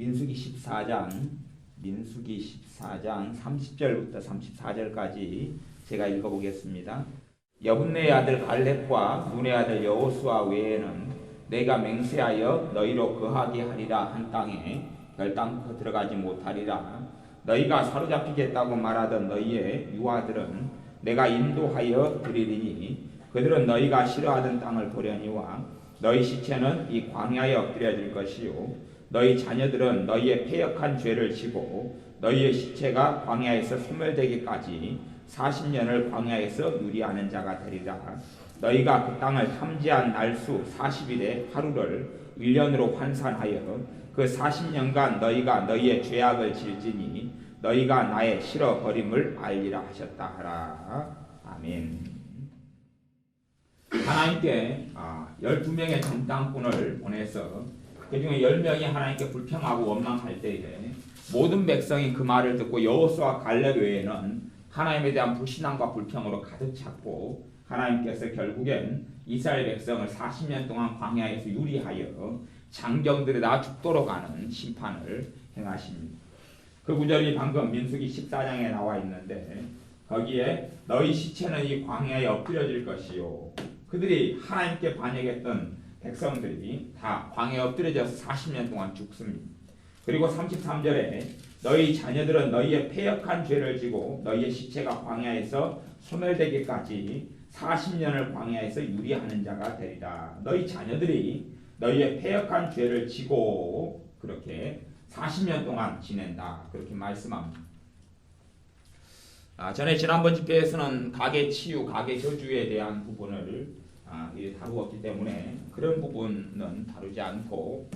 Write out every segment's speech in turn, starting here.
민수기 14장 30절부터 34절까지 제가 읽어보겠습니다. 여분네의 아들 갈렙과 눈의 아들 여호수아 외에는 내가 맹세하여 너희로 거하게 하리라 한 땅에 결단코 들어가지 못하리라. 너희가 사로잡히겠다고 말하던 너희의 유아들은 내가 인도하여 드리리니 그들은 너희가 싫어하던 땅을 보려니와 너희 시체는 이 광야에 엎드려질 것이요 너희 자녀들은 너희의 패역한 죄를 지고 너희의 시체가 광야에서 소멸되기까지 40년을 광야에서 유리하는 자가 되리라. 너희가 그 땅을 탐지한 날수 40일의 하루를 1년으로 환산하여 그 40년간 너희가 너희의 죄악을 질지니 너희가 나의 싫어 버림을 알리라 하셨다 하라. 아멘. 하나님께 12명의 정탐꾼을 보내서 그 중에 10명이 하나님께 불평하고 원망할 때에 모든 백성이 그 말을 듣고 여호수아 갈렙 외에는 하나님에 대한 불신앙과 불평으로 가득 찼고 하나님께서 결국엔 이스라엘 백성을 40년 동안 광야에서 유리하여 장정들에다 죽도록 하는 심판을 행하십니다. 그 구절이 방금 민수기 14장에 나와 있는데 거기에 너희 시체는 이 광야에 엎드려질 것이요 그들이 하나님께 반역했던 백성들이 다 광야에 엎드려져서 40년 동안 죽습니다. 그리고 33절에 너희 자녀들은 너희의 패역한 죄를 지고 너희의 시체가 광야에서 소멸되기까지 40년을 광야에서 유리하는 자가 되리라. 너희 자녀들이 너희의 패역한 죄를 지고 그렇게 40년 동안 지낸다. 그렇게 말씀합니다. 전에 지난번 집회에서는 가계 치유, 가계 저주에 대한 부분을 다루었기 때문에 그런 부분은 다루지 않고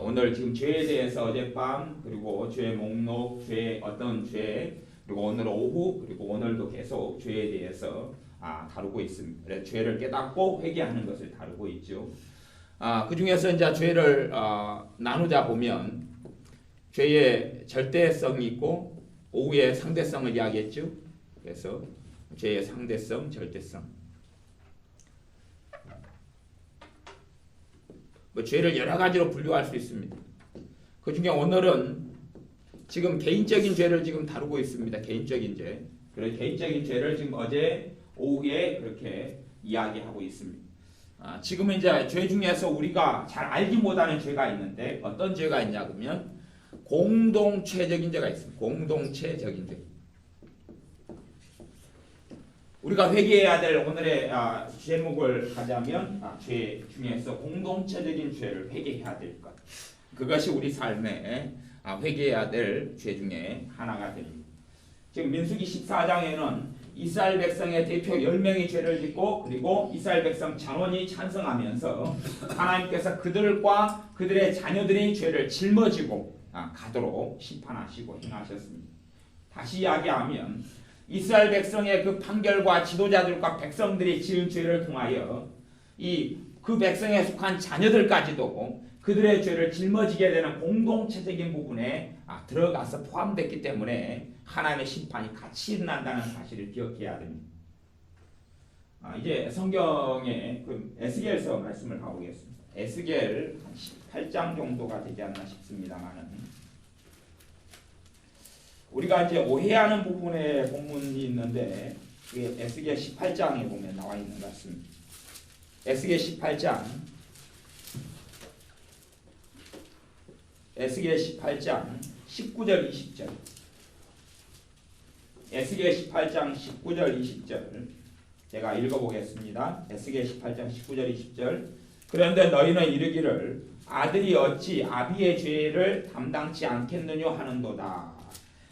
오늘 지금 죄에 대해서 어젯밤 그리고 죄 목록, 죄 어떤 죄 그리고 오늘 오후 그리고 오늘도 계속 죄에 대해서 다루고 있습니다. 죄를 깨닫고 회개하는 것을 다루고 있죠. 그 중에서 이제 죄를 나누자 보면 죄의 절대성이 있고 오후의 상대성을 이야기했죠. 그래서 죄의 상대성, 절대성. 죄를 여러 가지로 분류할 수 있습니다. 그 중에 오늘은 지금 개인적인 죄를 지금 다루고 있습니다. 개인적인 죄. 그래서 개인적인 죄를 지금 어제 오후에 그렇게 이야기하고 있습니다. 지금은 이제 죄 중에서 우리가 잘 알지 못하는 죄가 있는데 어떤 죄가 있냐 그러면 공동체적인 죄가 있습니다. 공동체적인 죄. 우리가 회개해야 될 오늘의 제목을 하자면 죄 중에서 공동체적인 죄를 회개해야 될 것. 그것이 우리 삶에 회개해야 될 죄 중에 하나가 됩니다. 지금 민수기 14장에는 이스라엘 백성의 대표 10명이 죄를 짓고 그리고 이스라엘 백성 장원이 찬성하면서 하나님께서 그들과 그들의 자녀들이 죄를 짊어지고 가도록 심판하시고 행하셨습니다. 다시 이야기하면 이스라엘 백성의 그 판결과 지도자들과 백성들이 지은 죄를 통하여 그 백성에 속한 자녀들까지도 그들의 죄를 짊어지게 되는 공동체적인 부분에 들어가서 포함됐기 때문에 하나님의 심판이 같이 일어난다는 사실을 기억해야 됩니다. 이제 성경에 그 에스겔서 말씀을 가보겠습니다. 에스겔 18장 정도가 되지 않나 싶습니다만은 우리가 이제 오해하는 부분에 본문이 있는데 그게 에스겔 18장에 보면 나와 있는 것 같습니다. 에스겔 18장 에스겔 18장 19절 20절 에스겔 18장 19절 20절 제가 읽어보겠습니다. 에스겔 18장 19절 20절 그런데 너희는 이르기를 아들이 어찌 아비의 죄를 담당치 않겠느냐 하는도다.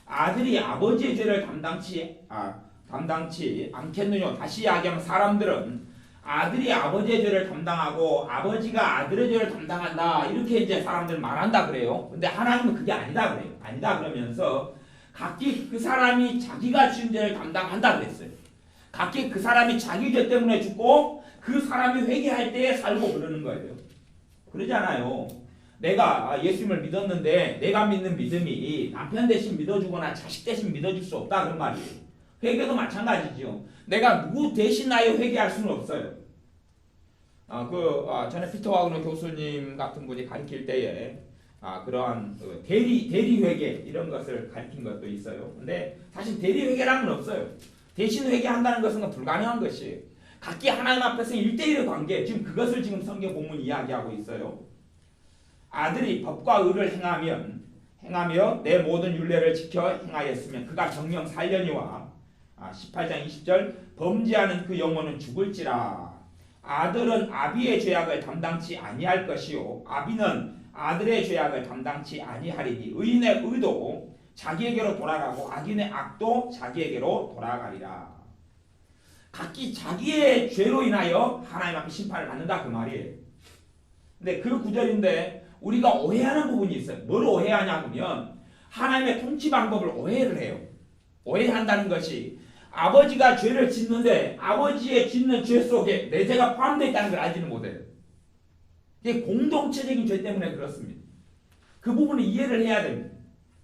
아들이 아버지의 죄를 담당치 않겠느냐. 다시 이야기하면 사람들은 아들이 아버지의 죄를 담당하고 아버지가 아들의 죄를 담당한다 이렇게 이제 사람들 말한다 그래요. 근데 하나님은 그게 아니다 그래요. 아니다 그러면서 각기 그 사람이 자기가 지은 죄를 담당한다 그랬어요. 각기 그 사람이 자기 죄 때문에 죽고 그 사람이 회개할 때에 살고 그러는 거예요. 그러잖아요. 내가 예수님을 믿었는데 내가 믿는 믿음이 남편 대신 믿어주거나 자식 대신 믿어줄 수 없다 그런 말이에요. 회개도 마찬가지죠. 내가 누구 대신하여 회개할 수는 없어요. 전에 피터 와그너 교수님 같은 분이 가르칠 때에 그러한 대리 회계 이런 것을 가르친 것도 있어요. 근데 사실 대리 회계라는 건 없어요. 대신 회계한다는 것은 불가능한 것이에요. 각기 하나님 앞에서 1대1의 관계, 지금 그것을 지금 성경 본문이 이야기하고 있어요. 아들이 법과 의를 행하며 내 모든 율례를 지켜 행하였으면 그가 정령 살려니와 18장 20절 범죄하는 그 영혼은 죽을지라. 아들은 아비의 죄악을 담당치 아니할 것이요 아비는 아들의 죄악을 담당치 아니하리니 의인의 의도 자기에게로 돌아가고 악인의 악도 자기에게로 돌아가리라. 각기 자기의 죄로 인하여 하나님 앞에 심판을 받는다 그 말이에요. 근데 그 구절인데 우리가 오해하는 부분이 있어요. 뭘 오해하냐 하면 하나님의 통치 방법을 오해를 해요. 오해한다는 것이 아버지가 죄를 짓는데 아버지의 짓는 죄 속에 내 죄가 포함되어 있다는 걸 알지는 못해요. 이게 공동체적인 죄 때문에 그렇습니다. 그 부분을 이해를 해야 됩니다.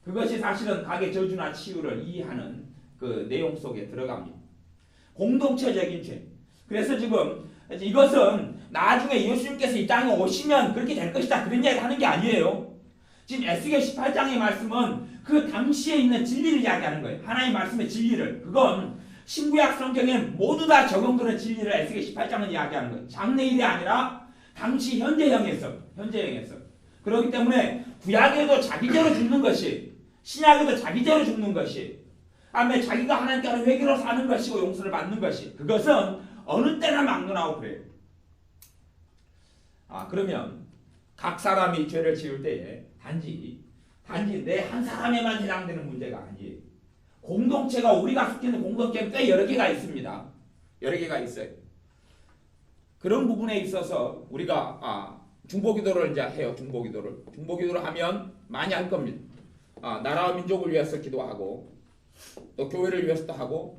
그것이 사실은 각의 저주나 치유를 이해하는 그 내용 속에 들어갑니다. 공동체적인 죄. 그래서 지금 이것은 나중에 예수님께서 이 땅에 오시면 그렇게 될 것이다 그런 이야기를 하는 게 아니에요. 지금 에스겔 18장의 말씀은 그 당시에 있는 진리를 이야기하는 거예요. 하나님 말씀의 진리를. 그건 신구약 성경에 모두 다 적용되는 진리를 에스겔 18장은 이야기하는 거예요. 장래일이 아니라 당시 현재형에서. 그렇기 때문에 구약에도 자기죄로 죽는 것이 신약에도 자기죄로 죽는 것이 아멘 자기가 하나님께 하는 회개로 사는 것이고 용서를 받는 것이 그것은 어느 때나 막론하고 그래요. 그러면 각 사람이 죄를 지을 때에 단지 내 한 사람에만 해당되는 문제가 아니에요. 공동체가 우리가 속해 있는 공동체는 꽤 여러 개가 있습니다. 여러 개가 있어요. 그런 부분에 있어서 우리가 중보기도를 이제 해요. 중보기도를 하면 많이 할 겁니다. 나라와 민족을 위해서 기도하고 또 교회를 위해서도 하고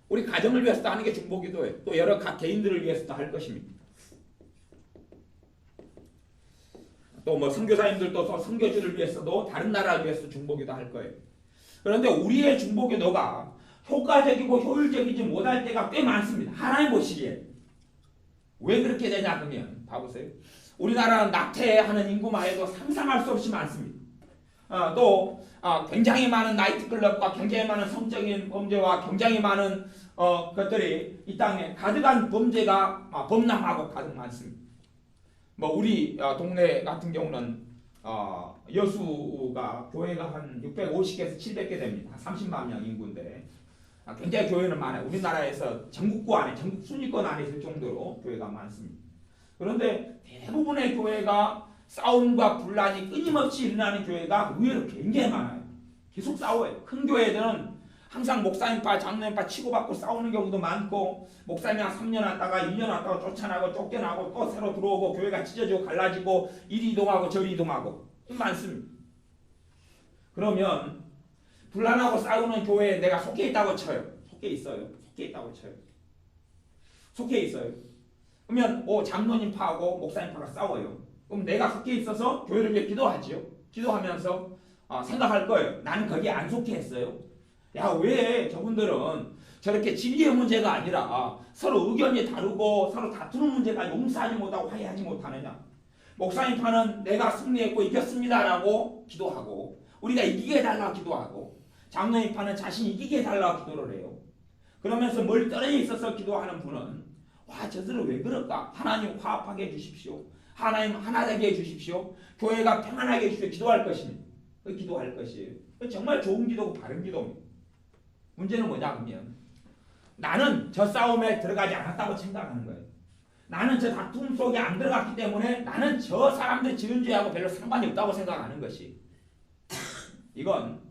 우리 가정을 위해서도 하는 게 중보기도예요. 또 여러 각 개인들을 위해서도 할 것입니다. 또 뭐 선교사님들도 선교지를 위해서도 다른 나라를 위해서 중보기도 할 거예요. 그런데 우리의 중보기도가 효과적이고 효율적이지 못할 때가 꽤 많습니다. 하나님 보시기에. 왜 그렇게 되냐 그러면 봐보세요. 우리나라는 낙태하는 인구만 해도 상상할 수 없이 많습니다. 또 굉장히 많은 나이트클럽과 굉장히 많은 성적인 범죄와 굉장히 많은 것들이 이 땅에 가득한 범죄가 범람하고 가득 많습니다. 뭐 우리 동네 같은 경우는 여수가 교회가 한 650개에서 700개 됩니다. 한 30만 명 인구인데 굉장히 교회는 많아요. 우리나라에서 전국구 안에 전국 순위권 안에 있을 정도로 교회가 많습니다. 그런데 대부분의 교회가 싸움과 분란이 끊임없이 일어나는 교회가 의외로 굉장히 많아요. 계속 싸워요. 큰 교회들은 항상 목사님파, 장로님파 치고받고 싸우는 경우도 많고 목사님이 한 3년 왔다가 1년 왔다가 쫓아나고 쫓겨나고 또 새로 들어오고 교회가 찢어지고 갈라지고 이리 이동하고 저리 이동하고 많습니다. 그러면 분란하고 싸우는 교회에 내가 속해 있다고 쳐요. 속해 있어요. 그러면 장로님파하고 목사님파가 싸워요. 그럼 내가 속해 있어서 교회를 위해 기도하지요. 기도하면서 생각할 거예요. 나는 거기에 안 속해 했어요. 야, 왜 저분들은 저렇게 진리의 문제가 아니라 서로 의견이 다르고 서로 다투는 문제가 용서하지 못하고 화해하지 못하느냐. 목사님파는 내가 승리했고 이겼습니다라고 기도하고 우리가 이기게 해달라고 기도하고 장로님파는 자신이 이기게 해달라고 기도를 해요. 그러면서 멀리 떨어져 있어서 기도하는 분은 저들은 왜 그럴까? 하나님 화합하게 해주십시오. 하나님 하나 되게 해주십시오. 교회가 평안하게 해주십시오. 기도할 것입니다. 기도할 것이에요. 정말 좋은 기도고 바른 기도입니다. 문제는 뭐냐 그러면 나는 저 싸움에 들어가지 않았다고 생각하는 거예요. 나는 저 다툼 속에 안 들어갔기 때문에 나는 저 사람들 지은 죄하고 별로 상관이 없다고 생각하는 것이 이건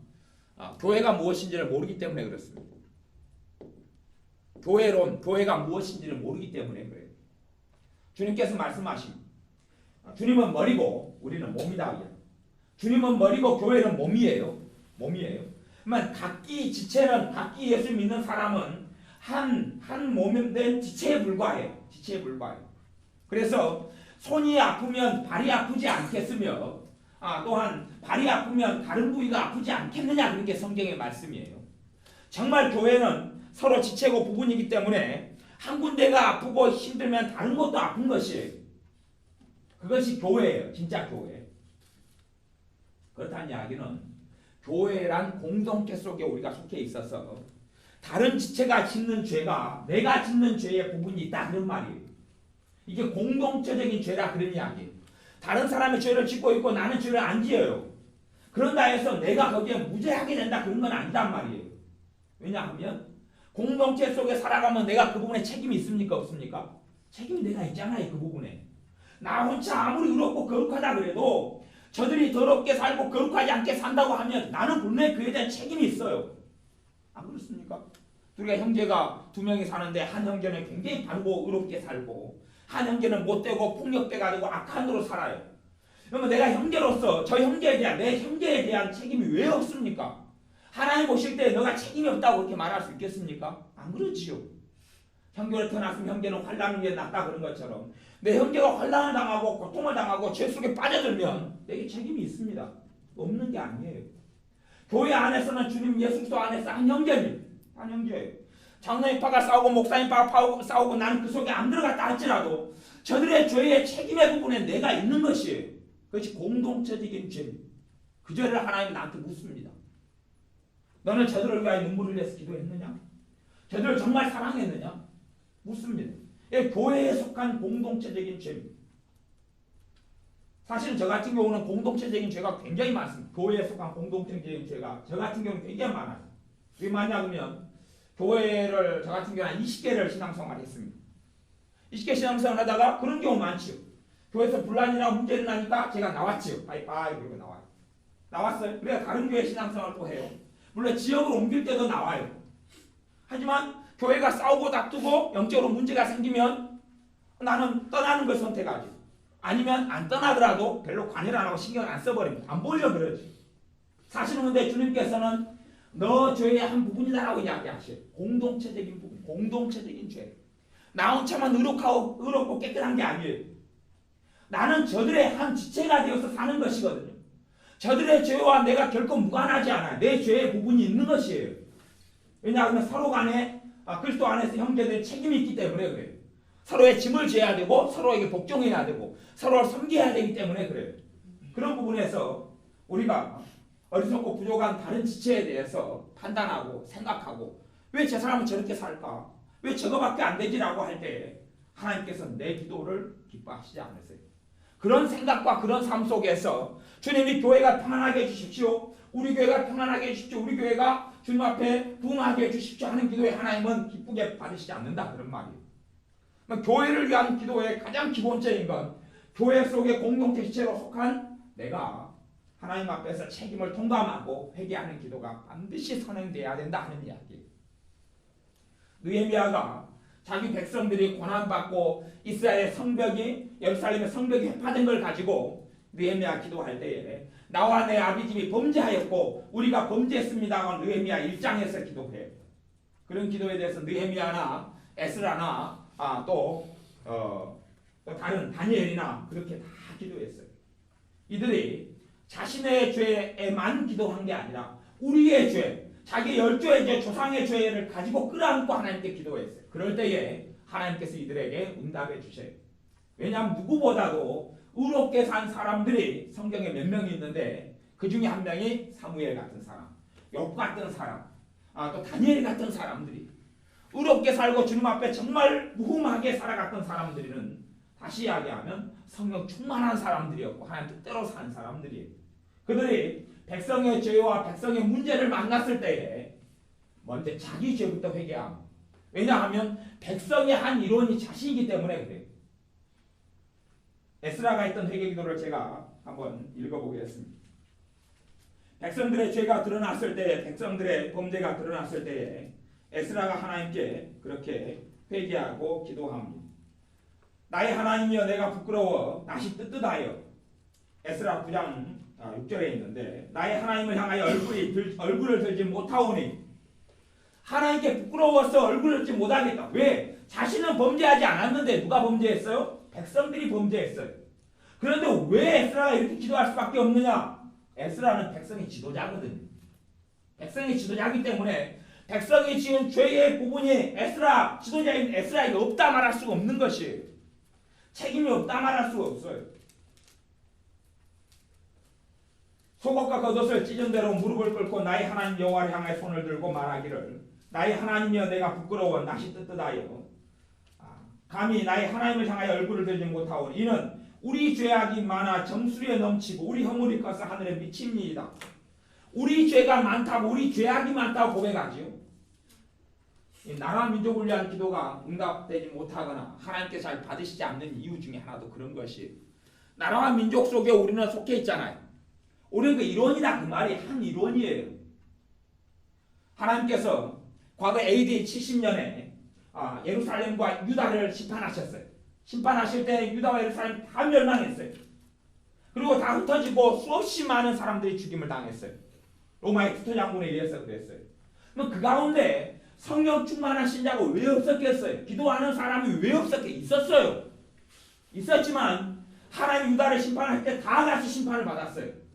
교회가 무엇인지를 모르기 때문에 그렇습니다. 교회가 무엇인지를 모르기 때문에 그래요. 주님께서 말씀하십니다. 주님은 머리고 우리는 몸이다. 주님은 머리고 교회는 몸이에요. 그러면 각기 지체는 각기 예수 믿는 사람은 한 몸인 지체에 불과해요. 그래서 손이 아프면 발이 아프지 않겠으며 또한 발이 아프면 다른 부위가 아프지 않겠느냐 그런 게 성경의 말씀이에요. 정말 교회는 서로 지체고 부분이기 때문에 한 군데가 아프고 힘들면 다른 것도 아픈 것이에요. 그것이 교회예요. 진짜 교회. 그렇다는 이야기는 교회란 공동체 속에 우리가 속해 있어서 다른 지체가 짓는 죄가 내가 짓는 죄의 부분이 있다 그런 말이에요. 이게 공동체적인 죄라 그런 이야기예요. 다른 사람의 죄를 짓고 있고 나는 죄를 안 지어요. 그런다 해서 내가 거기에 무죄하게 된다 그런 건 아니단 말이에요. 왜냐하면 공동체 속에 살아가면 내가 그 부분에 책임이 있습니까 없습니까? 책임이 내가 있잖아요. 그 부분에. 나 혼자 아무리 의롭고 거룩하다 그래도 저들이 더럽게 살고 거룩하지 않게 산다고 하면 나는 분명히 그에 대한 책임이 있어요. 안 그렇습니까? 우리가 형제가 두 명이 사는데 한 형제는 굉장히 바르고 의롭게 살고 한 형제는 못되고 폭력돼가지고 악한 대로 살아요. 그러면 내가 형제로서 저 형제에 대한 내 형제에 대한 책임이 왜 없습니까? 하나님 보실 때 너가 책임이 없다고 그렇게 말할 수 있겠습니까? 안 그렇지요. 형제로 태어났으면 형제는 환난을 위해 났다 그런 것처럼 내 형제가 환난을 당하고 고통을 당하고 죄 속에 빠져들면 내게 책임이 있습니다. 없는 게 아니에요. 교회 안에서는 주님 예수 그리스도 안에서 한 형제님, 한 형제. 장로님파가 싸우고 목사님파가 싸우고 나는 그 속에 안 들어갔다 할지라도 저들의 죄의 책임의 부분에 내가 있는 것이에요. 그것이 공동체적인 죄입니다. 그 죄를 하나님 나한테 묻습니다. 너는 저들을 위하여 눈물을 흘려서 기도했느냐? 저들을 정말 사랑했느냐? 묻습니다. 이게 교회에 속한 공동체적인 죄입니다. 사실은 저 같은 경우는 공동체적인 죄가 굉장히 많습니다. 교회에 속한 공동체적인 죄가 저 같은 경우는 굉장히 많아요. 왜 많냐 그러면 교회를 저 같은 경우는 한 20개를 신앙생활 했습니다. 20개 신앙생활 하다가 그런 경우 많지요. 교회에서 분란이나 문제를 나니까 제가 나왔지요. 빠이빠이 그러고 나와요. 나왔어요. 그래야 다른 교회 신앙생활을 또 해요. 물론 지역을 옮길 때도 나와요. 하지만 교회가 싸우고 다투고 영적으로 문제가 생기면 나는 떠나는 걸 선택하지. 아니면 안 떠나더라도 별로 관여를 안 하고 신경을 안 써버립니다. 안 보려고 그러지. 사실은 근데 주님께서는 너 죄의 한 부분이다라고 이야기하셔요. 공동체적인 부분, 공동체적인 죄. 나 혼자만 의롭고 깨끗한 게 아니에요. 나는 저들의 한 지체가 되어서 사는 것이거든요. 저들의 죄와 내가 결코 무관하지 않아요. 내 죄의 부분이 있는 것이에요. 왜냐하면 서로 간에 그리스도 안에서 형제들의 책임이 있기 때문에 그래요. 서로의 짐을 져야 되고 서로에게 복종해야 되고 서로를 섬겨야 되기 때문에 그래요. 그런 부분에서 우리가 어리석고 부족한 다른 지체에 대해서 판단하고 생각하고 왜 저 사람은 저렇게 살까? 왜 저거밖에 안 되지라고 할 때 하나님께서 내 기도를 기뻐하시지 않으세요. 그런 생각과 그런 삶 속에서 주님이 교회가 평안하게 해주십시오. 우리 교회가 평안하게 해주십시오. 우리 교회가 주님 앞에 부응하게 해주십시오 하는 기도에 하나님은 기쁘게 받으시지 않는다 그런 말이에요. 교회를 위한 기도의 가장 기본적인 건 교회 속의 공동체 지체로 속한 내가 하나님 앞에서 책임을 통감하고 회개하는 기도가 반드시 선행돼야 된다 하는 이야기예요. 느헤미야가 자기 백성들이 고난받고 이스라엘 성벽이 예루살렘의 성벽이 회파된 걸 가지고 느헤미야 기도할 때에 나와 내 아비집이 범죄하였고 우리가 범죄했습니다. 느헤미야 1장에서 기도해요. 그런 기도에 대해서 느헤미야나 에스라나 또 다른 다니엘이나 그렇게 다 기도했어요. 이들이 자신의 죄에만 기도한 게 아니라 우리의 죄, 자기 열조의 죄, 조상의 죄를 가지고 끌어안고 하나님께 기도했어요. 그럴 때에 하나님께서 이들에게 응답해 주셔요. 왜냐하면 누구보다도 의롭게 산 사람들이 성경에 몇 명이 있는데 그 중에 한 명이 사무엘 같은 사람, 욥 같은 사람, 또 다니엘 같은 사람들이 의롭게 살고 주님 앞에 정말 무흠하게 살아갔던 사람들은 다시 이야기하면 성령 충만한 사람들이었고 하나님 뜻대로 산 사람들이에요. 그들이 백성의 죄와 백성의 문제를 만났을 때에 먼저 자기 죄부터 회개함. 왜냐하면 백성의 한 일원이 자신이기 때문에 그래요. 에스라가 했던 회개 기도를 제가 한번 읽어보겠습니다. 백성들의 죄가 드러났을 때, 백성들의 범죄가 드러났을 때에 에스라가 하나님께 그렇게 회개하고 기도합니다. 나의 하나님이여 내가 부끄러워 낯이 뜨뜻하여 에스라 9장 6절에 있는데 나의 하나님을 향하여 얼굴을 들지 못하오니 하나님께 부끄러워서 얼굴을 들지 못하겠다. 왜? 자신은 범죄하지 않았는데 누가 범죄했어요? 백성들이 범죄했어요. 그런데 왜 에스라가 이렇게 기도할 수밖에 없느냐? 에스라는 백성의 지도자거든요. 백성의 지도자이기 때문에 백성이 지은 죄의 부분이 에스라, 지도자인 에스라에게 없다 말할 수가 없는 것이에요. 책임이 없다 말할 수가 없어요. 속옷과 겉옷을 찢은 대로 무릎을 꿇고 나의 하나님 여호와를 향해 손을 들고 말하기를 나의 하나님이여 내가 부끄러워 낯이 뜨뜻하여 감히 나의 하나님을 향하여 얼굴을 들지 못하오니 이는 우리 죄악이 많아 정수리에 넘치고 우리 허물이 커서 하늘에 미칩니다. 우리 죄가 많다고 우리 죄악이 많다고 고백하지요. 나라 민족을 위한 기도가 응답되지 못하거나 하나님께서 잘 받으시지 않는 이유 중에 하나도 그런 것이에요. 나라와 민족 속에 우리는 속해 있잖아요. 우리는 그 이론이다 그 말이 한 이론이에요. 하나님께서 과거 AD 70년에 예루살렘과 유다를 심판하셨어요. 심판하실 때 유다와 예루살렘 다 멸망했어요. 그리고 다 흩어지고 수없이 많은 사람들이 죽임을 당했어요. 로마의 투토 장군에 의해서 그랬어요. 그럼 그 가운데 성령 충만한 신자가 왜 없었겠어요? 기도하는 사람이 왜 없었겠어요? 있었어요. 있었지만 하나님 유다를 심판할 때 다 같이 심판을 받았어요.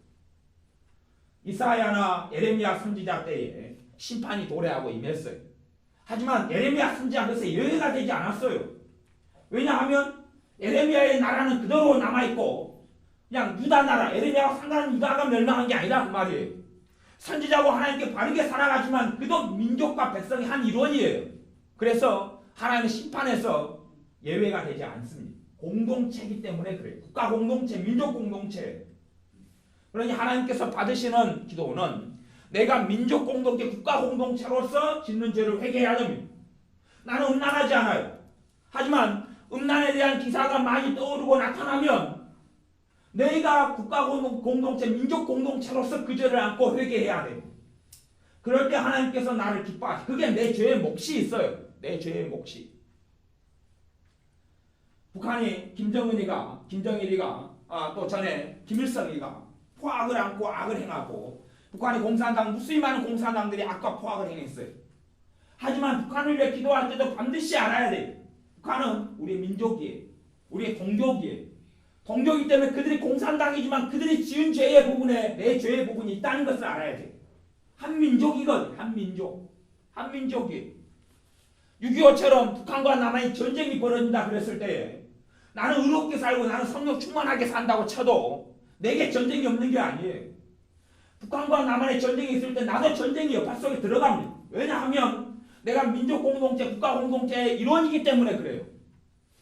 이사야나 예레미야 선지자 때에 심판이 도래하고 임했어요. 하지만 예레미야 선지자 것에 여유가 되지 않았어요. 왜냐하면 예레미야의 나라는 그대로 남아있고 그냥 유다 나라, 예레미야와 상관없는 유다가 멸망한 게 아니라 그 말이에요. 선지자고 하나님께 바르게 살아가지만 그도 민족과 백성이 한 일원이에요. 그래서 하나님의 심판에서 예외가 되지 않습니다. 공동체이기 때문에 그래요. 국가 공동체, 민족 공동체. 그러니 하나님께서 받으시는 기도는 내가 민족 공동체, 국가 공동체로서 짓는 죄를 회개해야 됩니다. 나는 음란하지 않아요. 하지만 음란에 대한 기사가 많이 떠오르고 나타나면 내가 국가 공동체, 민족 공동체로서 그 죄를 안고 회개해야 돼요. 그럴 때 하나님께서 나를 기뻐하시. 그게 내 죄의 몫이 있어요. 내 죄의 몫이. 북한이 김정일이가 또 전에 김일성이가 포악을 안고 악을 행하고 북한의 공산당 무수히 많은 공산당들이 악과 포악을 행했어요. 하지만 북한을 위해 기도할 때도 반드시 알아야 돼요. 북한은 우리 민족이에요. 우리의 동족이에요. 동족이기 때문에 그들이 공산당이지만 그들이 지은 죄의 부분에 내 죄의 부분이 있다는 것을 알아야 돼요. 한민족이거든. 한민족이에요. 6.25처럼 북한과 남한이 전쟁이 벌어진다 그랬을 때 나는 의롭게 살고 나는 성령 충만하게 산다고 쳐도 내게 전쟁이 없는 게 아니에요. 북한과 남한의 전쟁이 있을 때 나도 전쟁의 여파 속에 들어갑니다. 왜냐하면 내가 민족 공동체, 국가 공동체의 일원이기 때문에 그래요.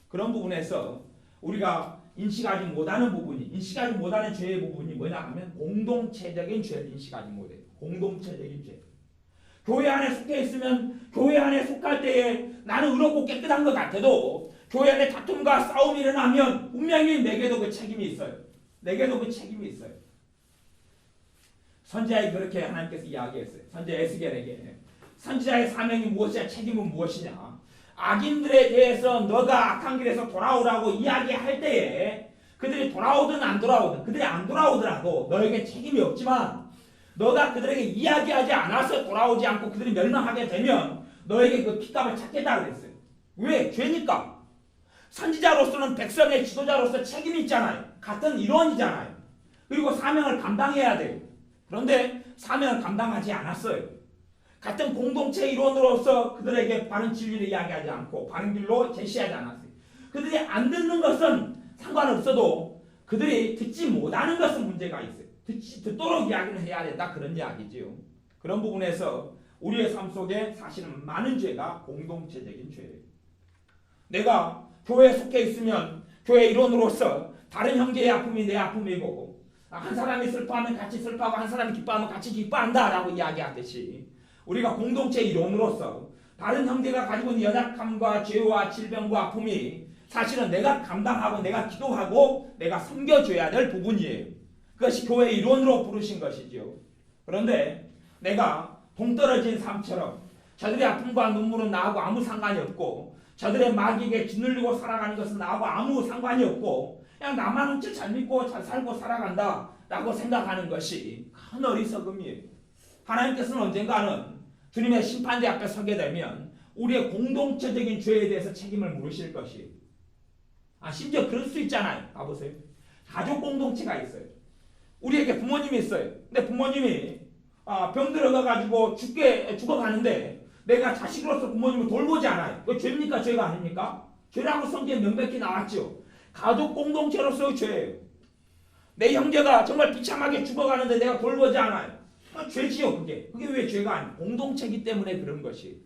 그런 부분에서 우리가 인식하지 못하는 죄의 부분이 뭐냐 하면 공동체적인 죄를 인식하지 못해요. 공동체적인 죄. 교회 안에 속해 있으면 교회 안에 속할 때에 나는 의롭고 깨끗한 것 같아도 교회 안에 다툼과 싸움이 일어나면 분명히 내게도 그 책임이 있어요. 선지자에게 그렇게 하나님께서 이야기했어요. 선지자 에스겔에게 선지자의 사명이 무엇이냐, 책임은 무엇이냐. 악인들에 대해서 너가 악한 길에서 돌아오라고 이야기할 때에 그들이 돌아오든 안 돌아오든 그들이 안 돌아오더라도 너에게 책임이 없지만 너가 그들에게 이야기하지 않아서 돌아오지 않고 그들이 멸망하게 되면 너에게 그 핏값을 찾겠다 그랬어요. 왜? 죄니까. 선지자로서는 백성의 지도자로서 책임이 있잖아요. 같은 일원이잖아요. 그리고 사명을 감당해야 돼요. 그런데 사명을 감당하지 않았어요. 같은 공동체 일원으로서 그들에게 바른 진리를 이야기하지 않고 바른 길로 제시하지 않았어요. 그들이 안 듣는 것은 상관없어도 그들이 듣지 못하는 것은 문제가 있어요. 듣도록 이야기를 해야 된다 그런 이야기지요. 그런 부분에서 우리의 삶 속에 사실은 많은 죄가 공동체적인 죄예요. 내가 교회에 속해 있으면 교회 일원으로서 다른 형제의 아픔이 내 아픔이고 한 사람이 슬퍼하면 같이 슬퍼하고 한 사람이 기뻐하면 같이 기뻐한다라고 이야기하듯이 우리가 공동체 일원으로서 다른 형제가 가지고 있는 연약함과 죄와 질병과 아픔이 사실은 내가 감당하고 내가 기도하고 내가 섬겨줘야 될 부분이에요. 그것이 교회 일원으로 부르신 것이죠. 그런데 내가 동떨어진 삶처럼 저들의 아픔과 눈물은 나하고 아무 상관이 없고 저들의 마귀에게 짓눌리고 살아가는 것은 나하고 아무 상관이 없고 그냥 나만 훔쳐 잘 믿고 잘 살고 살아간다 라고 생각하는 것이 큰 어리석음이에요. 하나님께서는 언젠가는 주님의 심판대 앞에 서게 되면 우리의 공동체적인 죄에 대해서 책임을 물으실 것이에요. 심지어 그럴 수 있잖아요. 봐보세요. 가족 공동체가 있어요. 우리에게 부모님이 있어요. 근데 부모님이 병 들어가가지고 죽어가는데 내가 자식으로서 부모님을 돌보지 않아요. 그거 죄입니까? 죄가 아닙니까? 죄라고 성경에 명백히 나왔죠. 가족 공동체로서의 죄예요. 내 형제가 정말 비참하게 죽어가는데 내가 돌보지 않아요. 죄지요. 그게 왜 죄가 아니에요? 공동체이기 때문에 그런 것이.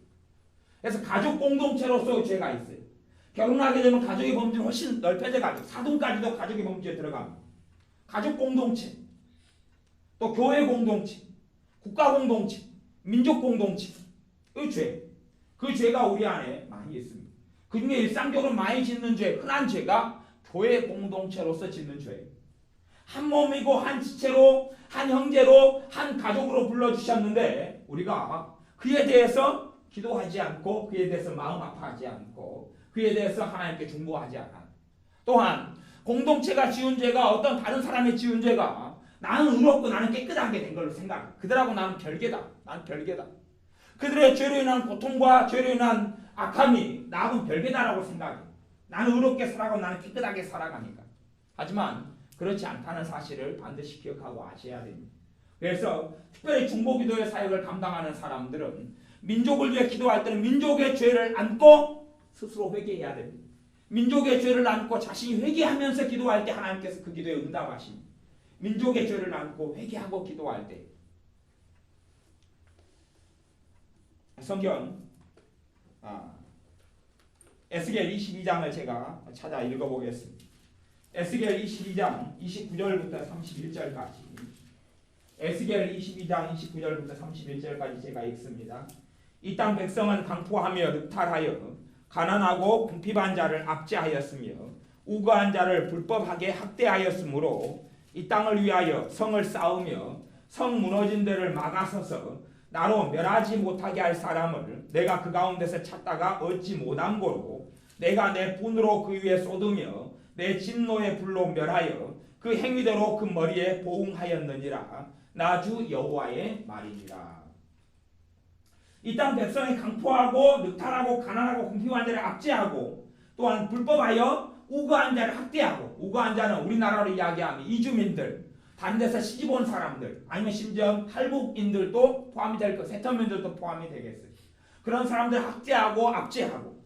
그래서 가족 공동체로서 죄가 있어요. 결혼하게 되면 가족의 범주는 훨씬 넓혀져 가지고 사돈까지도 가족의 범주에 들어갑니다. 가족 공동체, 또 교회 공동체, 국가 공동체, 민족 공동체, 그 죄가 우리 안에 많이 있습니다. 그 중에 일상적으로 많이 짓는 죄, 흔한 죄가 교회 공동체로서 짓는 죄예요. 한 몸이고 한 지체로, 한 형제로, 한 가족으로 불러주셨는데 우리가 그에 대해서 기도하지 않고, 그에 대해서 마음 아파하지 않고, 그에 대해서 하나님께 중보하지 않아요. 또한 공동체가 지은 죄가 어떤 다른 사람이 지은 죄가 나는 의롭고 나는 깨끗하게 된 걸로 생각해. 그들하고 나는 별개다. 나는 별개다. 그들의 죄로 인한 고통과 죄로 인한 악함이 나하고는 별개다라고 생각해. 나는 의롭게 살아가고 나는 깨끗하게 살아가니까. 하지만 그렇지 않다는 사실을 반드시 기억하고 아셔야 됩니다. 그래서 특별히 중보기도의 사역을 감당하는 사람들은 민족을 위해 기도할 때는 민족의 죄를 안고 스스로 회개해야 됩니다. 민족의 죄를 안고 자신이 회개하면서 기도할 때 하나님께서 그 기도에 응답하십니다. 민족의 죄를 안고 회개하고 기도할 때. 성경 에스겔 22장을 제가 찾아 읽어보겠습니다. 에스겔 22장 29절부터 31절까지. 에스겔 22장 29절부터 31절까지 제가 읽습니다. 이 땅 백성은 강포하며 늑탈하여 가난하고 궁핍한 자를 압제하였으며 우거한 자를 불법하게 학대하였으므로 이 땅을 위하여 성을 쌓으며 성 무너진 데를 막아서서 나로 멸하지 못하게 할 사람을 내가 그 가운데서 찾다가 얻지 못한 고로 내가 내 분으로 그 위에 쏟으며 내 진노의 불로 멸하여 그 행위대로 그 머리에 보응하였느니라. 나 주 여호와의 말이니라. 이 땅 백성이 강포하고 늑탈하고 가난하고 궁핍한 자를 압제하고 또한 불법하여 우거한 자를 학대하고, 우거한 자는 우리나라로 이야기하면 이주민들, 다른 데서 시집 온 사람들, 아니면 심지어 탈북인들도 포함이 될 거, 세터민들도 포함이 되겠어요. 그런 사람들 학대하고 압제하고,